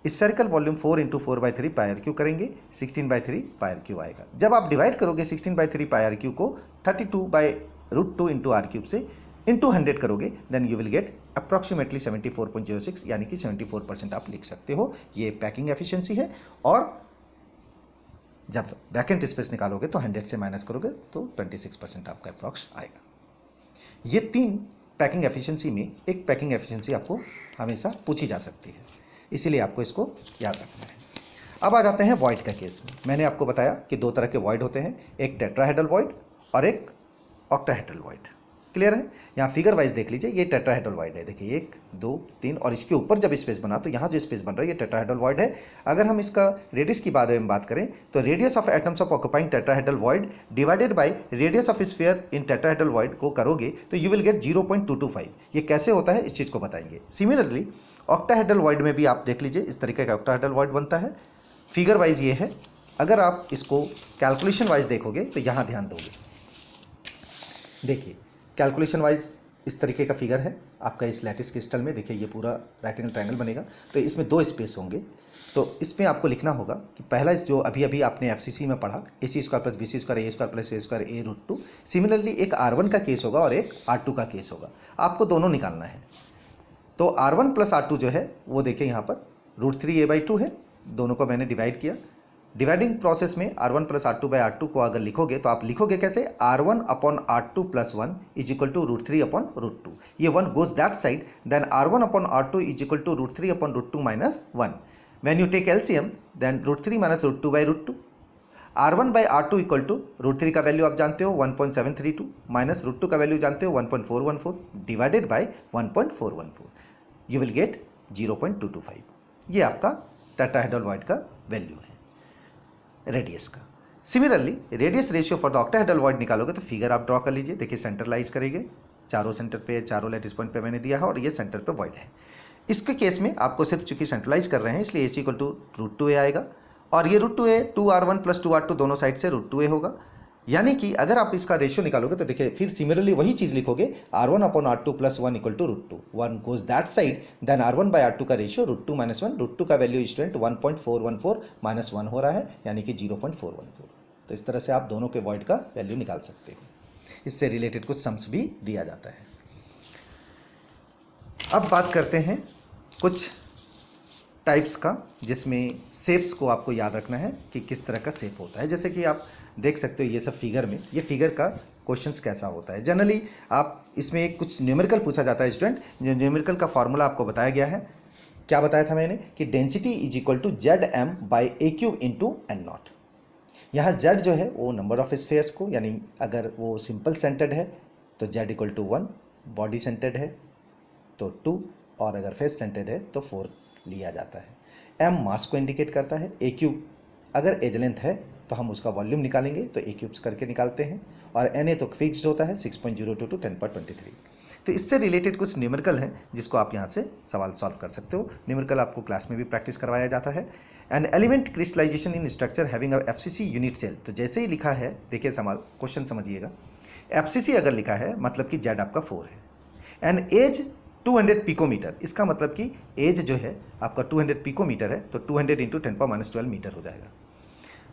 spherical volume 4 into 4/3 πr³ करेंगे, 16/3 πr³ आएगा। जब आप डिवाइड करोगे 16/3 πr³ को 32/√2 इंटू r³ से इंटू 100 करोगे, then you will get approximately 74.06, यानी कि 74% आप लिख सकते हो। ये पैकिंग एफिशिएंसी है। और जब वैकेंट स्पेस निकालोगे तो 100 से माइनस करोगे तो 26% आपका अप्रॉक्स आएगा। ये 3 पैकिंग एफिशिएंसी में एक पैकिंग एफिशिएंसी आपको हमेशा पूछी जा सकती है, इसीलिए आपको इसको याद रखना है। अब आ जाते हैं वॉइड का केस में। मैंने आपको बताया कि 2 तरह के वॉइड होते हैं, एक टेट्राहेड्रल वॉइड और एक ऑक्टाहेड्रल वॉइड। क्लियर है? यहाँ फिगर वाइज देख लीजिए, ये टेट्राहेड्रल वॉइड है। देखिए 1 2 3 और इसके ऊपर जब स्पेस बना तो यहाँ जो स्पेस बन रहा है ये टेट्राहेड्रल वॉइड है। अगर हम इसका रेडियस की बारे में बात करें तो radius of atoms of occupying tetrahedral void divided by radius of sphere in tetrahedral void को करोगे तो यू विल गेट 0.225। ये कैसे होता है इस चीज़ को बताएंगे। सिमिलरली ऑक्टाहेड्रल वॉइड में भी आप देख लीजिए, इस तरीके का ऑक्टाहेड्रल वॉइड बनता है। फिगर वाइज ये है। अगर आप इसको कैलकुलेशन वाइज देखोगे तो यहाँ ध्यान दोगे, देखिए कैलकुलेशन वाइज इस तरीके का फिगर है आपका। इस लैटिस क्रिस्टल में देखिए ये पूरा राइट एंगल ट्रायंगल बनेगा, तो इसमें 2 स्पेस होंगे। तो इसमें आपको लिखना होगा कि पहला जो अभी आपने एफसीसी में पढ़ा AC² + BC² A² + A² a√2। Similarly एक R1 का केस होगा और एक R2 का केस होगा। आपको दोनों निकालना है। तो R1 + R2 जो है वो देखिए यहाँ पर √3a/2 है। दोनों को मैंने डिवाइड किया। डिवाइडिंग प्रोसेस में R1 + R2/R2 को अगर लिखोगे तो आप लिखोगे कैसे, R1/R2 + 1 इज इक्वल टू √3/√2। ये 1 goes that side, then R1/R2 is equal to √3/√2 - 1। When you take LCM then √3 - √2/√2। R1/R2 equal to √3 का वैल्यू आप जानते हो 1.732 माइनस √2 का वैल्यू जानते हो 1.414 divided by 1.414, you will gate 0.225। ये आपका टेट्राहेड्रल वॉइड का वैल्यू है रेडियस का। Similarly radius ratio for the octahedral void निकालोगे तो फिगर आप ड्रॉ कर लीजिए। देखिए सेंट्रलाइज करेंगे, चारों सेंटर पे, चारों लैटिस पॉइंट पे मैंने दिया है और ये सेंटर पे वॉइड है। इसके केस में आपको सिर्फ चूंकि सेंट्रलाइज कर रहे हैं इसलिए AC = √2a आएगा और ये √2a 2R1 + 2R2 दोनों साइड से √2a होगा। यानी कि अगर आप इसका रेशियो निकालोगे तो देखिए फिर सिमिलरली वही चीज़ लिखोगे, R1/R2 + 1 equal to √2। 1 goes that side, then R1/R2 का रेशियो √2 - 1। √2 का वैल्यू स्टूडेंट 1.414 - 1 हो रहा है, यानी कि 0.414। तो इस तरह से आप दोनों के वॉइड का वैल्यू निकाल सकते हो। इससे रिलेटेड कुछ सम्स भी दिया जाता है। अब बात करते हैं कुछ टाइप्स का, जिसमें शेप्स को आपको याद रखना है कि किस तरह का शेप होता है। जैसे कि आप देख सकते हो ये सब फिगर में, ये फिगर का क्वेश्चंस कैसा होता है। जनरली आप इसमें कुछ न्यूमेरिकल पूछा जाता है स्टूडेंट। जो न्यूमेरिकल का फॉर्मूला आपको बताया गया है, क्या बताया था मैंने कि density is equal to ZM/A³ into N0। यहाँ Z जो है वो नंबर ऑफ स्फेयर्स को, यानी अगर वो सिंपल सेंटर्ड है तो Z = 1, बॉडी सेंटर्ड है तो 2 और अगर फेस सेंटर्ड है तो 4 लिया जाता है। M मास को इंडिकेट करता है। A³ अगर एज लेंथ है तो हम उसका वॉल्यूम निकालेंगे तो A³ करके निकालते हैं और Na तो फिक्स्ड होता है 6.02 × 10⁻23। तो इससे रिलेटेड कुछ न्यूमेरिकल हैं जिसको आप यहाँ से सवाल सॉल्व कर सकते हो। न्यूमेरिकल आपको क्लास में भी प्रैक्टिस करवाया जाता है। An element crystallization in structure having a FCC unit cell. तो जैसे ही लिखा है, देखिए सवाल क्वेश्चन समझिएगा। FCC अगर लिखा है मतलब कि Z आपका 4 है। एन एज 200 पिकोमीटर, इसका मतलब कि एज जो है आपका 200 पिकोमीटर है तो 200 × 10⁻12 मीटर हो जाएगा।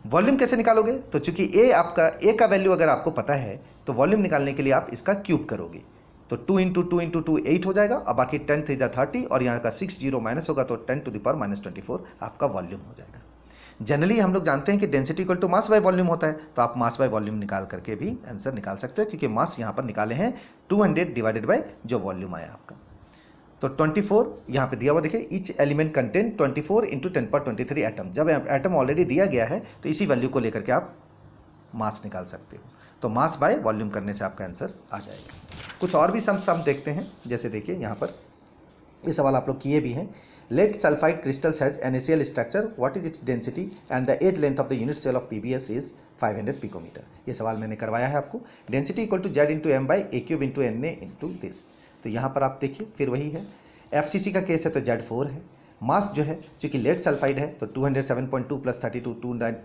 वॉल्यूम कैसे निकालोगे, तो चूंकि ए का वैल्यू अगर आपको पता है तो वॉल्यूम निकालने के लिए आप इसका क्यूब करोगे तो 2 × 2 × 2 8 हो जाएगा और बाकी 10 3 30 और यहाँ का 6 0 माइनस होगा तो 10⁻24 आपका वॉल्यूम हो जाएगा। जनरली हम लोग जानते हैं कि density equal to mass by volume होता है, तो आप मास बाय वॉल्यूम निकाल करके भी आंसर निकाल सकते हो, क्योंकि मास यहाँ पर निकाले हैं 200 डिवाइडेड बाय जो वॉल्यूम आया आपका। तो 24 यहाँ पे दिया हुआ, देखिए ईच एलिमेंट कंटेन 24 × 10⁻23 एटम। जब एटम ऑलरेडी दिया गया है तो इसी वैल्यू को लेकर के आप मास निकाल सकते हो। तो मास बाय वॉल्यूम करने से आपका आंसर आ जाएगा। कुछ और भी सम्स हम देखते हैं। जैसे देखिए यहाँ पर ये सवाल आप लोग किए भी हैं। lead sulfide crystals has NaCl structure, what is its density and the edge length of the unit cell of PBS is 500 picometer। ये सवाल मैंने करवाया है आपको। Density equal to Z into M by A cube into N A into this. तो यहाँ पर आप देखिए फिर वही है, FCC का केस है तो Z4 है। मास जो है चूँकि लेड सल्फाइड है तो 207.2 प्लस 32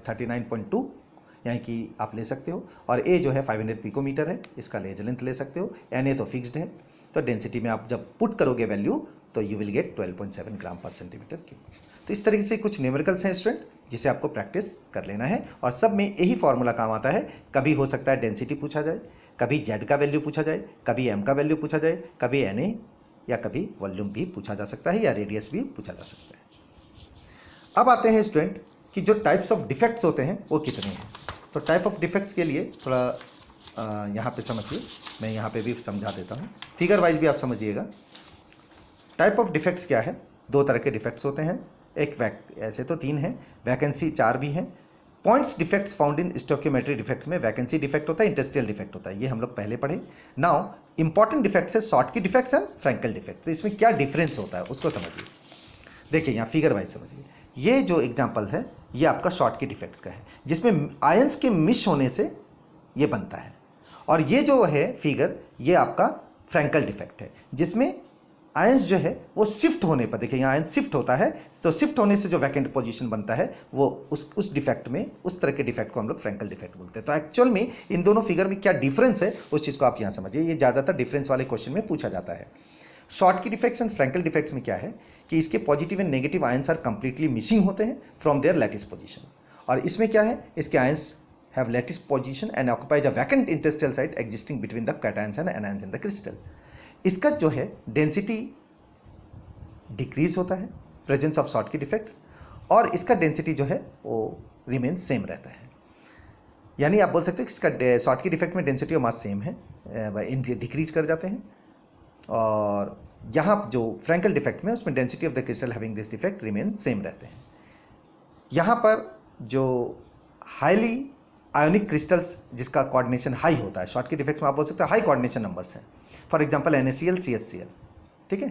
39.2 यानी कि आप ले सकते हो, और ए जो है 500 पिकोमीटर है, इसका लेज लेंथ ले सकते हो। Na तो फिक्स्ड है, तो डेंसिटी में आप जब पुट करोगे वैल्यू तो यू विल गेट 12.7 ग्राम पर सेंटीमीटर क्यूब। तो इस तरीके से कुछ न्यूमेरिकल्स हैं स्टूडेंट, जिसे आपको प्रैक्टिस कर लेना है, और सब में यही फॉर्मूला काम आता है। कभी हो सकता है डेंसिटी पूछा जाए, कभी Z का वैल्यू पूछा जाए, कभी M का वैल्यू पूछा जाए, कभी Na या कभी वॉल्यूम भी पूछा जा सकता है, या रेडियस भी पूछा जा सकता है। अब आते हैं स्टूडेंट कि जो टाइप्स ऑफ डिफेक्ट्स होते हैं वो कितने हैं। तो टाइप ऑफ डिफेक्ट्स के लिए थोड़ा यहाँ पे समझिए, मैं यहाँ पे भी समझा देता हूँ, फिगर वाइज भी आप समझिएगा। टाइप ऑफ डिफेक्ट्स क्या है, दो तरह के डिफेक्ट्स होते हैं। ऐसे तो तीन हैं, वैकेंसी 4 भी हैं। Points defects found in stoichiometry defects में वैकेंसी डिफेक्ट होता है, इंडस्ट्रियल डिफेक्ट होता है, ये हम लोग पहले पढ़े। नाउ इंपॉर्टेंट डिफेक्ट्स है Schottky defects and Frenkel defect. तो इसमें क्या डिफरेंस होता है उसको समझिए। देखिए यहाँ फिगर वाइज समझिए, ये जो एग्जाम्पल है ये आपका शॉर्टकी डिफेक्ट्स का है, जिसमें आयंस के मिस होने से ये बनता है। और ये जो है फिगर ये आपका फ्रैंकल डिफेक्ट है, जिसमें आयंस जो है वो शिफ्ट होने पर, देखिए यहाँ आयंस शिफ्ट होता है, तो शिफ्ट होने से जो वैकेंट पोजीशन बनता है वो उस डिफेक्ट में, उस तरह के डिफेक्ट को हम लोग फ्रैंकल डिफेक्ट बोलते हैं। तो एक्चुअल में इन दोनों फिगर में क्या डिफरेंस है उस चीज़ को आप यहाँ समझिए, ये ज़्यादातर डिफरेंस वाले क्वेश्चन में पूछा जाता है। Schottky defects and Frenkel defects में क्या है कि इसके positive and negative ions are completely missing होते हैं फ्रॉम देयर लैटिस पोजीशन, और इसमें क्या है, इसके ions have lattice position and occupies a vacant interstitial site existing between the cations and anions in the crystal. इसका जो है डेंसिटी डिक्रीज होता है प्रेजेंस ऑफ शॉर्टकी डिफेक्ट्स, और इसका डेंसिटी जो है वो रिमेन सेम रहता है। यानी आप बोल सकते हो कि इसका शॉर्टकी डिफेक्ट में डेंसिटी और मास सेम है, इनके डिक्रीज कर जाते हैं, और यहाँ जो फ्रैंकल डिफेक्ट में उसमें density of the crystal having this defect remain same रहते हैं। यहाँ पर जो हाईली आयोनिक क्रिस्टल्स जिसका कोऑर्डिनेशन हाई होता है, शॉर्टकी डिफेक्ट्स में आप बोल सकते हो हाई कोऑर्डिनेशन नंबर्स हैं, फॉर एग्जांपल NaCl CHCl, ठीक है।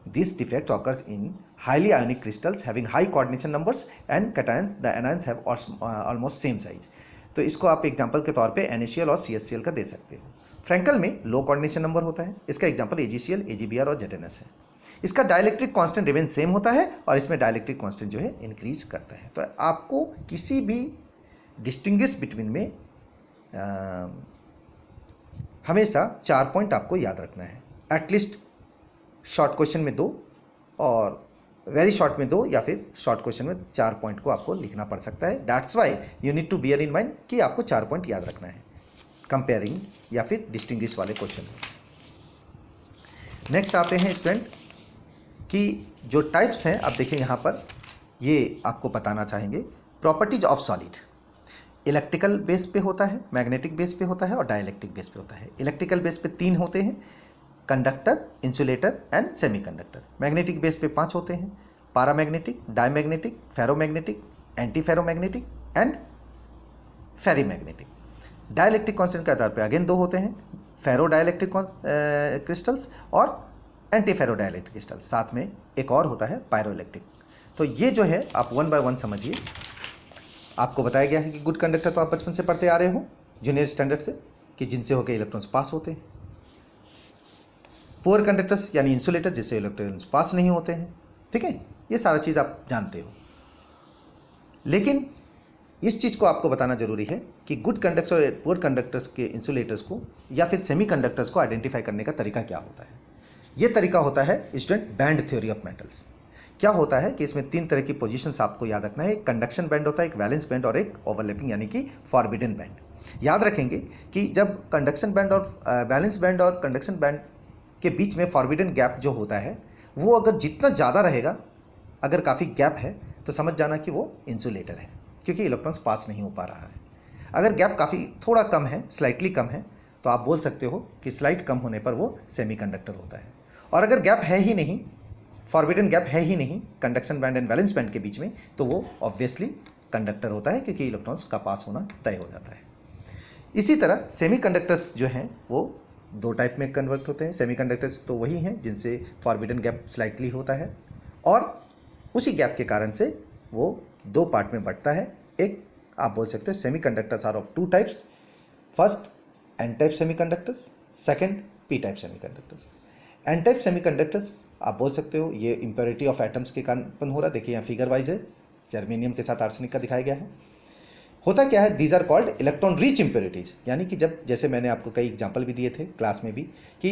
This defect occurs in highly ionic crystals having high coordination numbers and cations the anions have almost same size. तो इसको आप एग्जांपल के तौर पे NaCl और CHCl का दे सकते हो। फ्रैंकल में लो कोऑर्डिनेशन नंबर होता है, इसका एग्जांपल AgCl, AgBr और ZnS है। इसका डाइलेक्ट्रिक कांस्टेंट रिमेन सेम होता है, और इसमें डाइलेक्ट्रिक कांस्टेंट जो है इंक्रीज करता है। तो आपको किसी भी डिस्टिंग्विश बिटवीन में हमेशा 4 पॉइंट आपको याद रखना है, एटलीस्ट शॉर्ट क्वेश्चन में 2 और वेरी शॉर्ट में 2, या फिर शॉर्ट क्वेश्चन में 4 पॉइंट को आपको लिखना पड़ सकता है। That's why you need to bear in mind कि आपको 4 पॉइंट याद रखना है कंपेयरिंग या फिर डिस्टिंग्विश वाले क्वेश्चन में। नेक्स्ट आते हैं स्टूडेंट कि जो टाइप्स हैं, अब देखिए यहाँ पर ये आपको बताना चाहेंगे। Properties of solid electrical base पे होता है, मैग्नेटिक बेस पे होता है और डाइलेक्ट्रिक बेस पे होता है। इलेक्ट्रिकल बेस पे 3 होते हैं, conductor, insulator and semiconductor. Magnetic base पे 5 होते हैं, paramagnetic, diamagnetic, ferromagnetic, anti ferromagnetic and ferrimagnetic. Dielectric constant के आधार पे अगेन 2 होते हैं, फेरो डाइलेक्ट्रिक क्रिस्टल्स और एंटी फेरो डाइलेक्ट्रिक क्रिस्टल्स। साथ में एक और होता है पायरोइलेक्ट्रिक। तो ये जो है आप 1 बाय 1 समझिए। आपको बताया गया है कि गुड कंडक्टर तो आप बचपन से पढ़ते आ रहे हो जूनियर स्टैंडर्ड से, कि जिनसे होकर इलेक्ट्रॉन्स पास होते हैं। पुअर कंडक्टर्स यानी इंसुलेटर, जिससे इलेक्ट्रॉन्स पास नहीं होते हैं, ठीक है। ये सारा चीज़ आप जानते हो, लेकिन इस चीज़ को आपको बताना जरूरी है कि गुड कंडक्टर और पुअर कंडक्टर्स के इंसुलेटर्स को या फिर सेमी कंडक्टर्स को आइडेंटिफाई करने का तरीका क्या होता है। ये तरीका होता है student band theory of metals. क्या होता है कि इसमें 3 तरह की पोजीशंस आपको याद रखना है। एक कंडक्शन बैंड होता है, एक वैलेंस बैंड और एक ओवरलैपिंग यानी कि फॉरबिडन बैंड। याद रखेंगे कि जब कंडक्शन बैंड और वैलेंस बैंड और कंडक्शन बैंड के बीच में फॉरबिडन गैप जो होता है, वो अगर जितना ज़्यादा रहेगा, अगर काफ़ी गैप है तो समझ जाना कि वो इंसुलेटर है, क्योंकि इलेक्ट्रॉन्स पास नहीं हो पा रहा है। अगर गैप काफ़ी थोड़ा कम है, स्लाइटली कम है, तो आप बोल सकते हो कि स्लाइट कम होने पर वो सेमीकंडक्टर होता है। और अगर गैप है ही नहीं, फॉरबिडन गैप है ही नहीं conduction band and valence band के बीच में, तो वो ऑब्वियसली कंडक्टर होता है, क्योंकि इलेक्ट्रॉन्स का पास होना तय हो जाता है। इसी तरह सेमीकंडक्टर्स जो हैं वो 2 टाइप में कन्वर्ट होते हैं। सेमीकंडक्टर्स तो वही हैं जिनसे फॉरबिडन गैप स्लाइटली होता है, और उसी गैप के कारण से वो दो पार्ट में बढ़ता है। एक आप बोल सकते हो semiconductors are of two types, first N type semiconductors, second P type semiconductors. N type semiconductors आप बोल सकते हो ये इम्प्योरिटी ऑफ एटम्स के कारण उत्पन्न हो रहा है। देखिए यहाँ फिगर वाइज है, जर्मेनियम के साथ आर्सेनिक का दिखाया गया है। होता क्या है, these are called electron rich impurities, यानी कि जब जैसे मैंने आपको कई एग्जाम्पल भी दिए थे क्लास में भी कि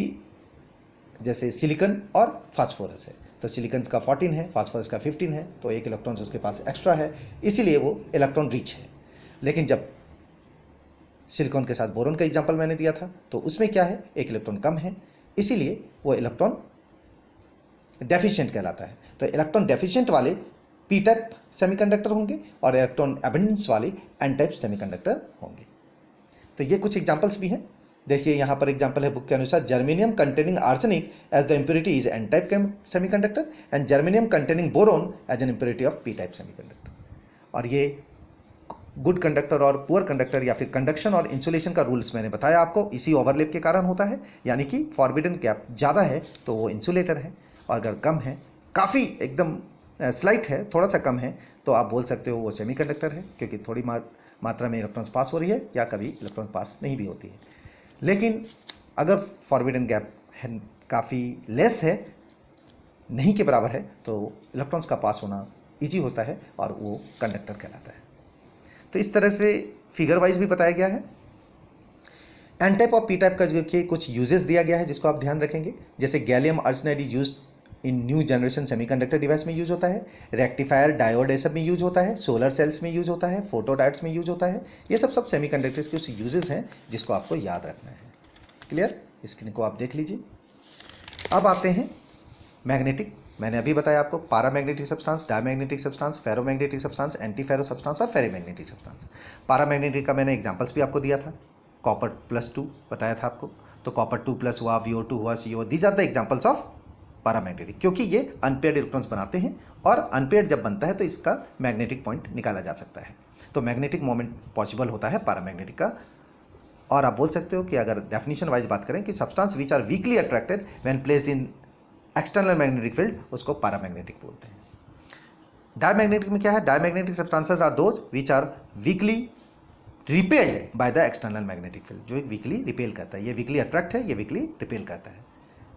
जैसे सिलिकन और फास्फोरस है, तो सिलिकन का 14 है, फास्फोरस का 15 है, तो एक इलेक्ट्रॉन उसके पास एक्स्ट्रा है, इसीलिए वो इलेक्ट्रॉन रिच है। लेकिन जब सिलिकॉन के साथ बोरॉन का एग्जाम्पल मैंने दिया था तो उसमें क्या है, एक इलेक्ट्रॉन कम है, इसीलिए वो इलेक्ट्रॉन डेफिशिएंट कहलाता है। तो इलेक्ट्रॉन डेफिशिएंट वाले पी टाइप सेमीकंडक्टर होंगे और इलेक्ट्रॉन एबंडेंस वाले एन टाइप सेमीकंडक्टर होंगे। तो ये कुछ एग्जांपल्स भी हैं। देखिए यहाँ पर एग्जांपल है बुक के अनुसार, germanium containing arsenic as the impurity is N type semiconductor and germanium containing boron as an impurity of P type semiconductor. और ये गुड कंडक्टर और पुअर कंडक्टर या फिर कंडक्शन और इंसुलेशन का रूल्स मैंने बताया आपको, इसी ओवरलैप के कारण होता है। यानी कि फॉरबिडन गैप ज़्यादा है तो वो इंसुलेटर है, और अगर कम है, काफ़ी एकदम स्लाइट है, थोड़ा सा कम है, तो आप बोल सकते हो वो सेमीकंडक्टर है, क्योंकि थोड़ी मात्रा में इलेक्ट्रॉन्स पास हो रही है या कभी इलेक्ट्रॉन पास नहीं भी होती है। लेकिन अगर फॉरबिडन गैप है काफ़ी लेस है, नहीं के बराबर है, तो इलेक्ट्रॉन्स का पास होना ईजी होता है और वो कंडक्टर कहलाता है। तो इस तरह से फिगर वाइज भी बताया गया है। एन टाइप और पी टाइप का जो कि कुछ यूजेस दिया गया है जिसको आप ध्यान रखेंगे, जैसे gallium arsenide use in new generation semiconductor device में यूज होता है, रेक्टिफायर डायोड ये सब में यूज होता है, सोलर सेल्स में यूज होता है, फोटो डायोड्स में यूज होता है। ये सब सेमीकंडक्टर्स के कुछ यूजेस हैं जिसको आपको याद रखना है। क्लियर, स्क्रीन को आप देख लीजिए। अब आते हैं मैग्नेटिक। मैंने अभी बताया आपको paramagnetic substance, diamagnetic substance, ferromagnetic substance, anti ferro substance और फेरीमैग्नेटिक सब्सटेंस। पारामैग्नेटिक का मैंने एग्जांपल्स भी आपको दिया था, कॉपर +2 बताया था आपको, तो कॉपर 2+ हुआ, VO2 हुआ, CO, these are the examples of paramagnetic, क्योंकि ये अनपेयर्ड इलेक्ट्रॉन्स बनाते हैं और अनपेयर्ड जब बनता है तो इसका मैग्नेटिक पॉइंट निकाला जा सकता है। तो मैग्नेटिक मोमेंट पॉसिबल होता है पारामैग्नेटिक का। और आप बोल सकते हो कि अगर डेफिनेशन वाइज बात करें कि substance which are weakly attracted when placed in external magnetic field, उसको पारामैग्नेटिक बोलते हैं। डायमैग्नेटिक में क्या है, diamagnetic substances are those which are weakly repelled by the external magnetic field, जो एक वीकली रिपेल करता है। ये वीकली अट्रैक्ट है, ये वीकली रिपेल करता है।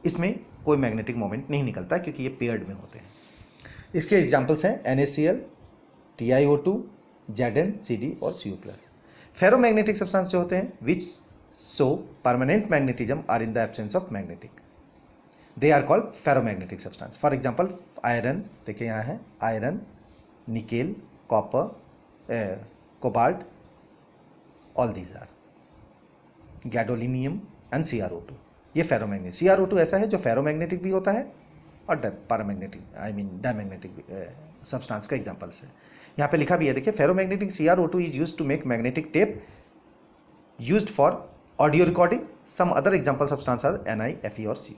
इसमें कोई मैग्नेटिक मोमेंट नहीं निकलता क्योंकि ये पेयर्ड में होते हैं। इसके एग्जाम्पल्स हैं NaCl, TiO2, Zn, Cd और Cu+। फेरोमैग्नेटिक सब्सटेंस जो होते हैं which show permanent magnetism are in the absence of magnetic, they are called ferromagnetic substance. For example iron, देखिए यहाँ है iron, nickel, copper, cobalt, all these are, gadolinium and CrO2, ये ferromagnetic. CrO2 ऐसा है जो फेरोमैग्नेटिक भी होता है और पैरामैग्नेटिक डायमैग्नेटिक सब्सटेंस का एग्जांपल्स है। यहाँ पे लिखा भी है, देखिए ferromagnetic CrO2 is used to make magnetic tape used for audio recording. Some other example substance are Ni, Fe और CO।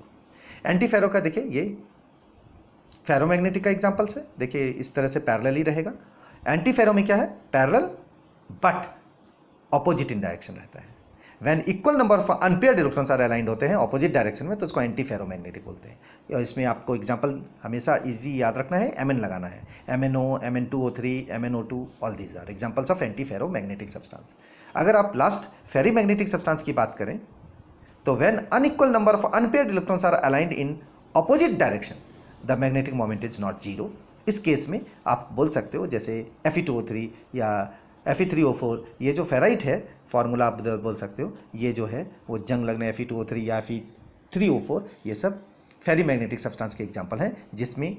एंटी फेरो का देखिए ये फेरोमैग्नेटिक का एग्जांपल्स है, देखिए इस तरह से पैरेलल ही रहेगा। एंटी फेरो में क्या है, parallel but opposite in direction रहता है। When equal number of unpaired electrons are aligned होते हैं ऑपोजिट डायरेक्शन में, तो उसको एंटी फेरोमैग्नेटिक बोलते हैं। और इसमें आपको एग्जांपल हमेशा इजी याद रखना है, Mn लगाना है, MnO, Mn2O3, MnO2, all these are examples of anti ferromagnetic substance. अगर आप लास्ट फेरीमैग्नेटिक सब्सटेंस की बात करें तो when unequal number of unpaired electrons are aligned in opposite direction the magnetic moment is not zero. इस case में आप बोल सकते हो जैसे Fe2O3 या Fe3O4, ये जो फेराइट है फार्मूला आप बोल सकते हो, ये जो है वो जंग लगने Fe2O3 या Fe3O4, ये सब फेरीमैग्नेटिक सब्सटेंस के एग्जांपल हैं, जिसमें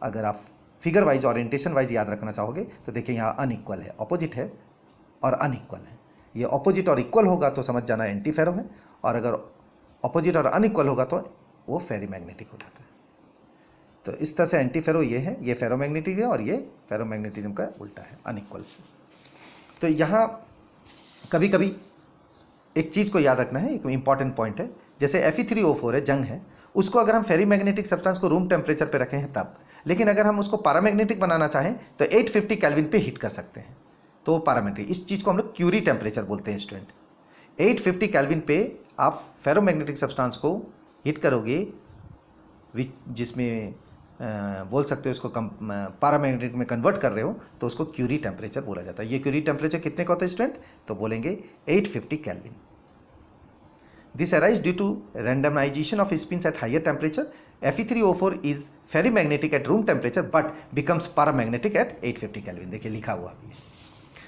अगर आप फिगर वाइज ओरिएंटेशन वाइज याद रखना चाहोगे तो देखिए यहाँ अनइक्वल है, ऑपोजिट है और अनइक्वल है। ये ऑपोजिट और इक्वल होगा तो समझ जाना एंटी फेरो है, और अगर ऑपोजिट और अनइक्वल होगा तो वो फेरीमैग्नेटिक हो जाता है। तो इस तरह से एंटी फेरो ये है, ये फेरोमैग्नेटिक है और ये फेरोमैग्नेटिज्म का उल्टा है, अनइक्वल से। तो यहाँ कभी कभी एक चीज़ को याद रखना है, एक इंपॉर्टेंट पॉइंट है, जैसे Fe3O4 है, जंग है, उसको अगर हम फेरीमैग्नेटिक सब्सटेंस को रूम टेम्परेचर पे रखें हैं तब, लेकिन अगर हम उसको पैरामैग्नेटिक बनाना चाहें तो 850 केल्विन पे हीट कर सकते हैं, तो पैरामैग्नेटिक। इस चीज़ को हम लोग क्यूरी टेम्परेचर बोलते हैं स्टूडेंट। 850 केल्विन पे आप फेरोमैग्नेटिक सब्सटेंस को हीट करोगे जिसमें बोल सकते हो इसको पारामैग्नेटिक में कन्वर्ट कर रहे हो तो उसको क्यूरी टेम्परेचर बोला जाता है। ये क्यूरी टेम्परेचर कितने का होता है स्टूडेंट, तो बोलेंगे 850 kelvin. This arise due to randomization of spins at higher temperature. Fe3O4 is ferrimagnetic at room temperature but becomes paramagnetic at 850 kelvin. देखिए लिखा हुआ भी है,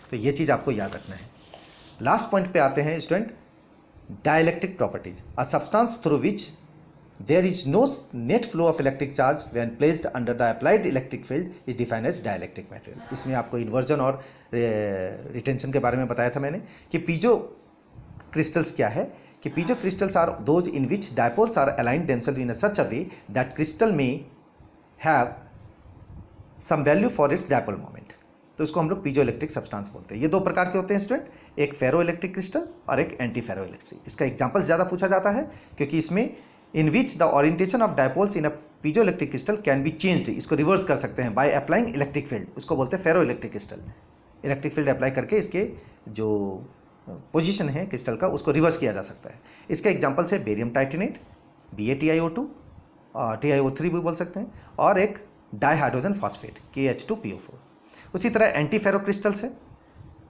तो ये चीज़ आपको याद रखना है। लास्ट पॉइंट पे आते हैं student, dielectric properties. A substance through which there is no net flow of electric charge when placed under the applied electric field is defined as dielectric material। इसमें आपको इन्वर्जन और रिटेंशन के बारे में बताया था मैंने कि पीजो क्रिस्टल्स क्या है, कि piezo crystals are those in which dipoles are aligned themselves in such a way that crystal में have some value for its dipole moment. तो उसको हम लोग पीजो इलेक्ट्रिक सब्सटेंस बोलते हैं। ये दो प्रकार के होते हैं स्टूडेंट, एक फेरो इलेक्ट्रिक क्रिस्टल और एक एंटी फेरो इलेक्ट्रिक। इसका एग्जाम्पल ज़्यादा पूछा जाता है क्योंकि इसमें in which the orientation of dipoles in a piezoelectric crystal can be changed, इसको रिवर्स कर सकते हैं by applying electric field, उसको बोलते हैं ferro electric crystal. Electric field apply करके इसके जो पोजीशन है क्रिस्टल का उसको रिवर्स किया जा सकता है। इसका एग्जांपल है बेरियम टाइटेनेट BaTiO2 और TiO3 भी बोल सकते हैं, और एक डाइहाइड्रोजन फॉस्फेट KH2PO4। उसी तरह एंटी फेरो क्रिस्टल्स है।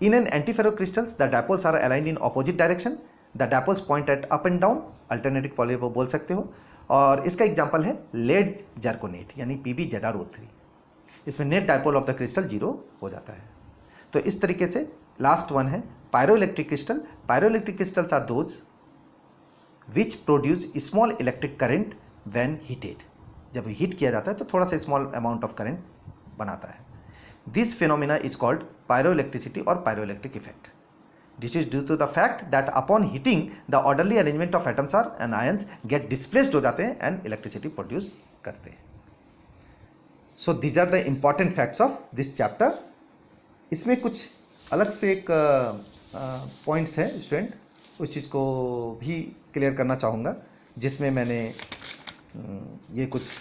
In an anti ferro crystals the dipoles are aligned in opposite direction, the dipoles point at up and down, alternatively बोल सकते हो। और इसका एग्जांपल है लेड जर्कोनेट यानी PbZrO3। इसमें net dipole of the crystal 0 हो जाता है। तो इस तरीके से लास्ट वन है pyroelectric crystal. Pyroelectric crystals are those which produce small electric current when heated. जब हीट किया जाता है तो थोड़ा सा स्मॉल अमाउंट ऑफ करंट बनाता है। This phenomena is called pyroelectricity और pyroelectric effect. This is due to the fact that upon heating the orderly arrangement of atoms are and ions get displaced हो जाते हैं and electricity produce करते हैं। So these are the important facts of this chapter। इसमें कुछ अलग से एक पॉइंट्स हैं स्टूडेंट, उस चीज़ को भी क्लियर करना चाहूँगा, जिसमें मैंने ये कुछ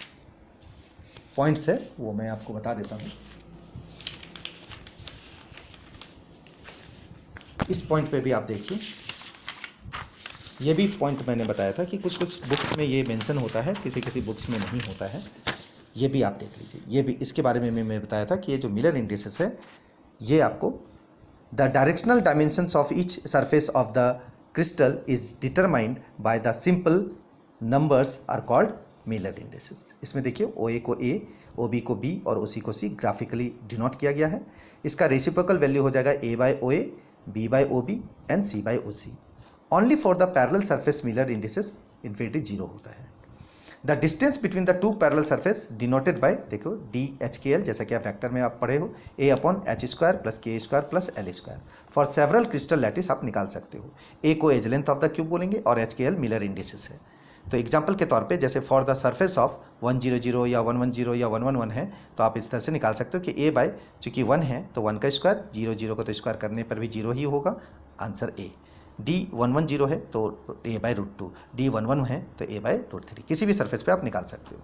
पॉइंट्स है वो मैं आपको बता देता हूँ। इस पॉइंट पे भी आप देखिए, ये भी पॉइंट मैंने बताया था कि कुछ कुछ बुक्स में ये मेंशन होता है, किसी किसी बुक्स में नहीं होता है। ये भी आप देख लीजिए, ये भी इसके बारे में मैं बताया था कि ये जो मिलर इंडिसेस है ये आपको the directional dimensions of each surface of the crystal is determined by the simple numbers are called Miller indices. इसमें देखिए OA को A, OB को B और OC को C ग्राफिकली डिनोट किया गया है। इसका रेसिप्रोकल वैल्यू हो जाएगा A/OA, B/OB and C/OC। Only for the parallel surface Miller indices infinity 0 होता है। The distance between the two parallel surface denoted by देखो DHKL, जैसा कि आप फैक्टर में आप पढ़े हो, A/H² + K² + L²। For several crystal lattice आप निकाल सकते हो। A को edge length of the cube बोलेंगे और HKL मिलर इंडिसेस है। तो एग्जाम्पल के तौर पे जैसे फॉर द सरफेस ऑफ 100 या 110 या 111 है तो आप इस तरह से निकाल सकते हो कि A बाय चूँकि 1 है तो 1 का स्क्वायर, 0 को तो स्क्वायर करने पर भी 0 ही होगा, आंसर A। D110 है तो A/√2, D11 है तो A/√3। किसी भी सरफेस पे आप निकाल सकते हो।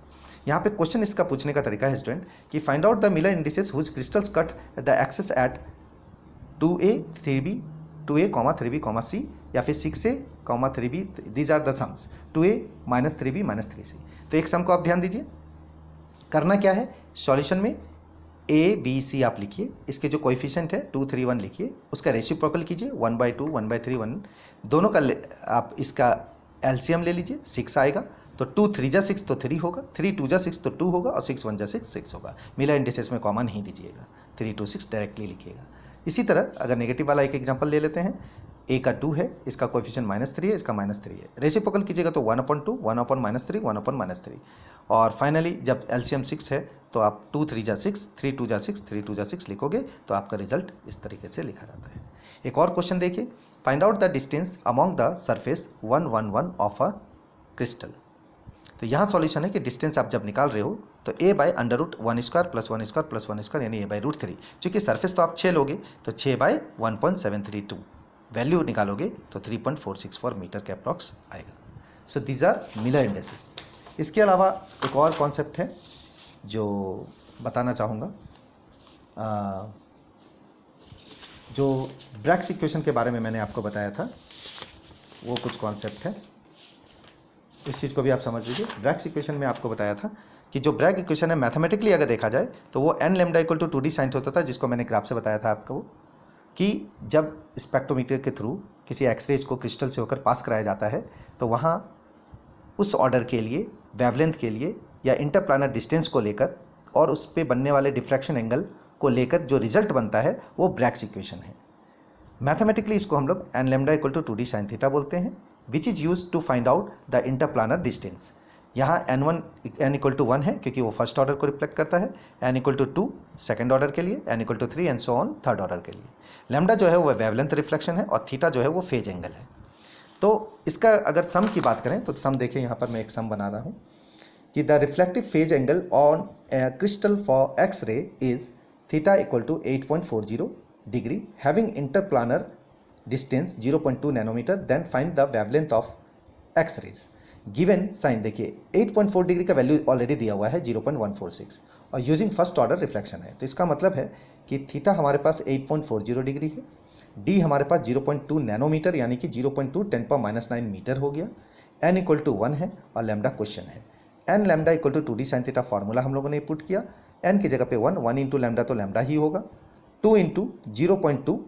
यहाँ पे क्वेश्चन इसका पूछने का तरीका है स्टूडेंट कि find out the Miller indices whose crystals cut the axes at 2A 3B 2A, 3B, C या फिर 6A, 3B, these are the sums 2A -3B -3C। तो एक सम को आप ध्यान दीजिए, करना क्या है, सॉल्यूशन में A B C आप लिखिए, इसके जो कोएफिशिएंट है 2 3 1 लिखिए, उसका रेसिप्रोकल कीजिए 1/2 1/3 1, दोनों का आप इसका एलसीएम ले लीजिए, 6 आएगा। तो 2 3 जा 6 तो 3 होगा, 3 2 जा 6 तो 2 होगा और 6 1 जा 6 6 होगा। मिलर इंडिसेस में कॉमा नहीं दीजिएगा, 3 2 6 डायरेक्टली लिखिएगा। इसी तरह अगर नेगेटिव वाला एक एग्जांपल ले लेते हैं, A का 2 है, इसका कोएफिशिएंट -3 है, इसका -3 है, रेसिप्रोकल कीजिएगा तो 1/2 1/-3 1/-3। और फाइनली जब एलसीएम 6 है तो आप 2 3 जा 6 3 2 जा 6 3 2 जा 6 लिखोगे तो आपका रिजल्ट इस तरीके से लिखा जाता है। एक और क्वेश्चन देखिए, find out the distance among the surface 1 1 1 of a crystal. तो यहाँ सॉल्यूशन है कि डिस्टेंस आप जब निकाल रहे हो तो A/√1² + 1² + 1² यानी A/√3। चूँकि सरफेस तो आप 6 लोगे तो 6/1.732 वैल्यू निकालोगे तो 3.464 मीटर के अप्रॉक्स आएगा। So these are Miller indices. इसके अलावा एक और कॉन्सेप्ट है जो बताना चाहूँगा, जो ब्रैग्स इक्वेशन के बारे में मैंने आपको बताया था, वो कुछ कॉन्सेप्ट है, इस चीज़ को भी आप समझ लीजिए। ब्रैग्स इक्वेशन में आपको बताया था कि जो ब्रैग इक्वेशन है मैथमेटिकली अगर देखा जाए तो वो n lambda equal to 2d sine होता था, जिसको मैंने ग्राफ से बताया था आपको कि जब स्पेक्ट्रोमीटर के थ्रू किसी एक्सरेज को क्रिस्टल से होकर पास कराया जाता है तो वहाँ उस ऑर्डर के लिए, वेवलेंथ के लिए या इंटरप्लानर डिस्टेंस को लेकर और उस पर बनने वाले डिफ्रैक्शन एंगल को लेकर जो रिजल्ट बनता है वो ब्रैग्स इक्वेशन है। मैथमेटिकली इसको हम लोग n lambda equal to 2d sine theta बोलते हैं, which is use to find out the interplanar distance. यहाँ n इक्वल टू 1 है क्योंकि वो फर्स्ट ऑर्डर को रिफ्लेक्ट करता है, n equal to 2 second order के लिए, n equal to 3 and so on third order के लिए। लैम्डा जो है वो वेवलेंथ रिफ्लेक्शन है और थीटा जो है वो फेज एंगल है। तो इसका अगर सम की बात करें तो सम देखिए, यहाँ पर मैं एक सम बना रहा हूँ कि the reflective phase angle on a crystal for X ray is theta equal to 8.40 degree having interplanar distance 0.2 nanometre, then find the wavelength of X rays given sine. देखिए 8.4 डिग्री का वैल्यू ऑलरेडी दिया हुआ है 0.146 और using first order reflection है, तो इसका मतलब है कि थीटा हमारे पास 8.40 डिग्री है, डी हमारे पास 0.2 नैनोमीटर यानी कि 0.2 10⁻⁹ मीटर हो गया, n इक्वल टू 1 है और लैम्डा क्वेश्चन है। n lambda equal to 2d sine theta formula हम लोगों ने पुट किया, n की जगह पे 1 इंटू लैम्डा तो लैम्डा ही होगा, 2 इंटू 0.2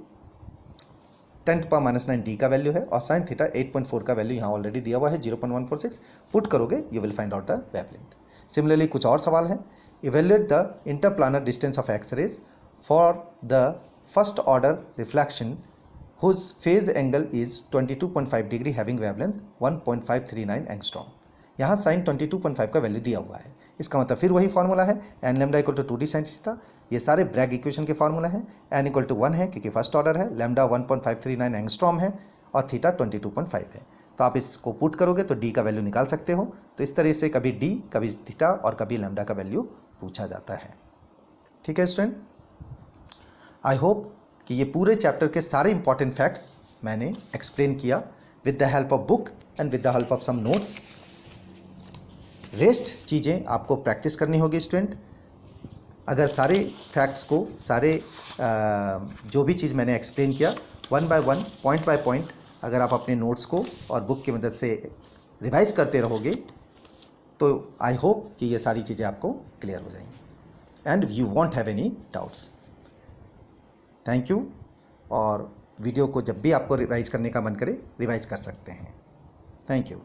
10⁻⁹ डी का वैल्यू है और साइन थीटा 8.4 का वैल्यू यहाँ ऑलरेडी दिया हुआ है 0.146, पुट करोगे you will find out the wavelength. Similarly कुछ और सवाल हैं, evaluate the interplanar distance of X rays for the first order reflection whose phase angle is 22.5 degree having wavelength 1.539 angstrom. यहाँ साइन 22.5 का वैल्यू दिया हुआ है, इसका मतलब फिर वही फार्मूला है n lambda equal to 2d sine theta. ये सारे ब्रैग इक्वेशन के फार्मूला हैं, n इक्वल टू 1 है क्योंकि फर्स्ट ऑर्डर है, लैम्डा 1.539 एंगस्ट्रॉम है और थीटा 22.5 है। तो आप इसको पुट करोगे तो d का वैल्यू निकाल सकते हो। तो इस तरह से कभी d, कभी थीटा और कभी लैम्डा का वैल्यू पूछा जाता है। ठीक है स्टूडेंट, आई होप कि ये पूरे चैप्टर के सारे इंपॉर्टेंट फैक्ट्स मैंने एक्सप्लेन किया with the help of book and with the help of some notes. Rest चीज़ें आपको प्रैक्टिस करनी होगी स्टूडेंट। अगर सारे फैक्ट्स को, सारे जो भी चीज़ मैंने एक्सप्लेन किया 1 बाय 1 पॉइंट बाय पॉइंट अगर आप अपने नोट्स को और बुक की मदद से रिवाइज करते रहोगे तो आई होप कि ये सारी चीज़ें आपको क्लियर हो जाएंगी and you want have any doubts. Thank you. और वीडियो को जब भी आपको रिवाइज करने का मन करे रिवाइज कर सकते हैं। Thank you.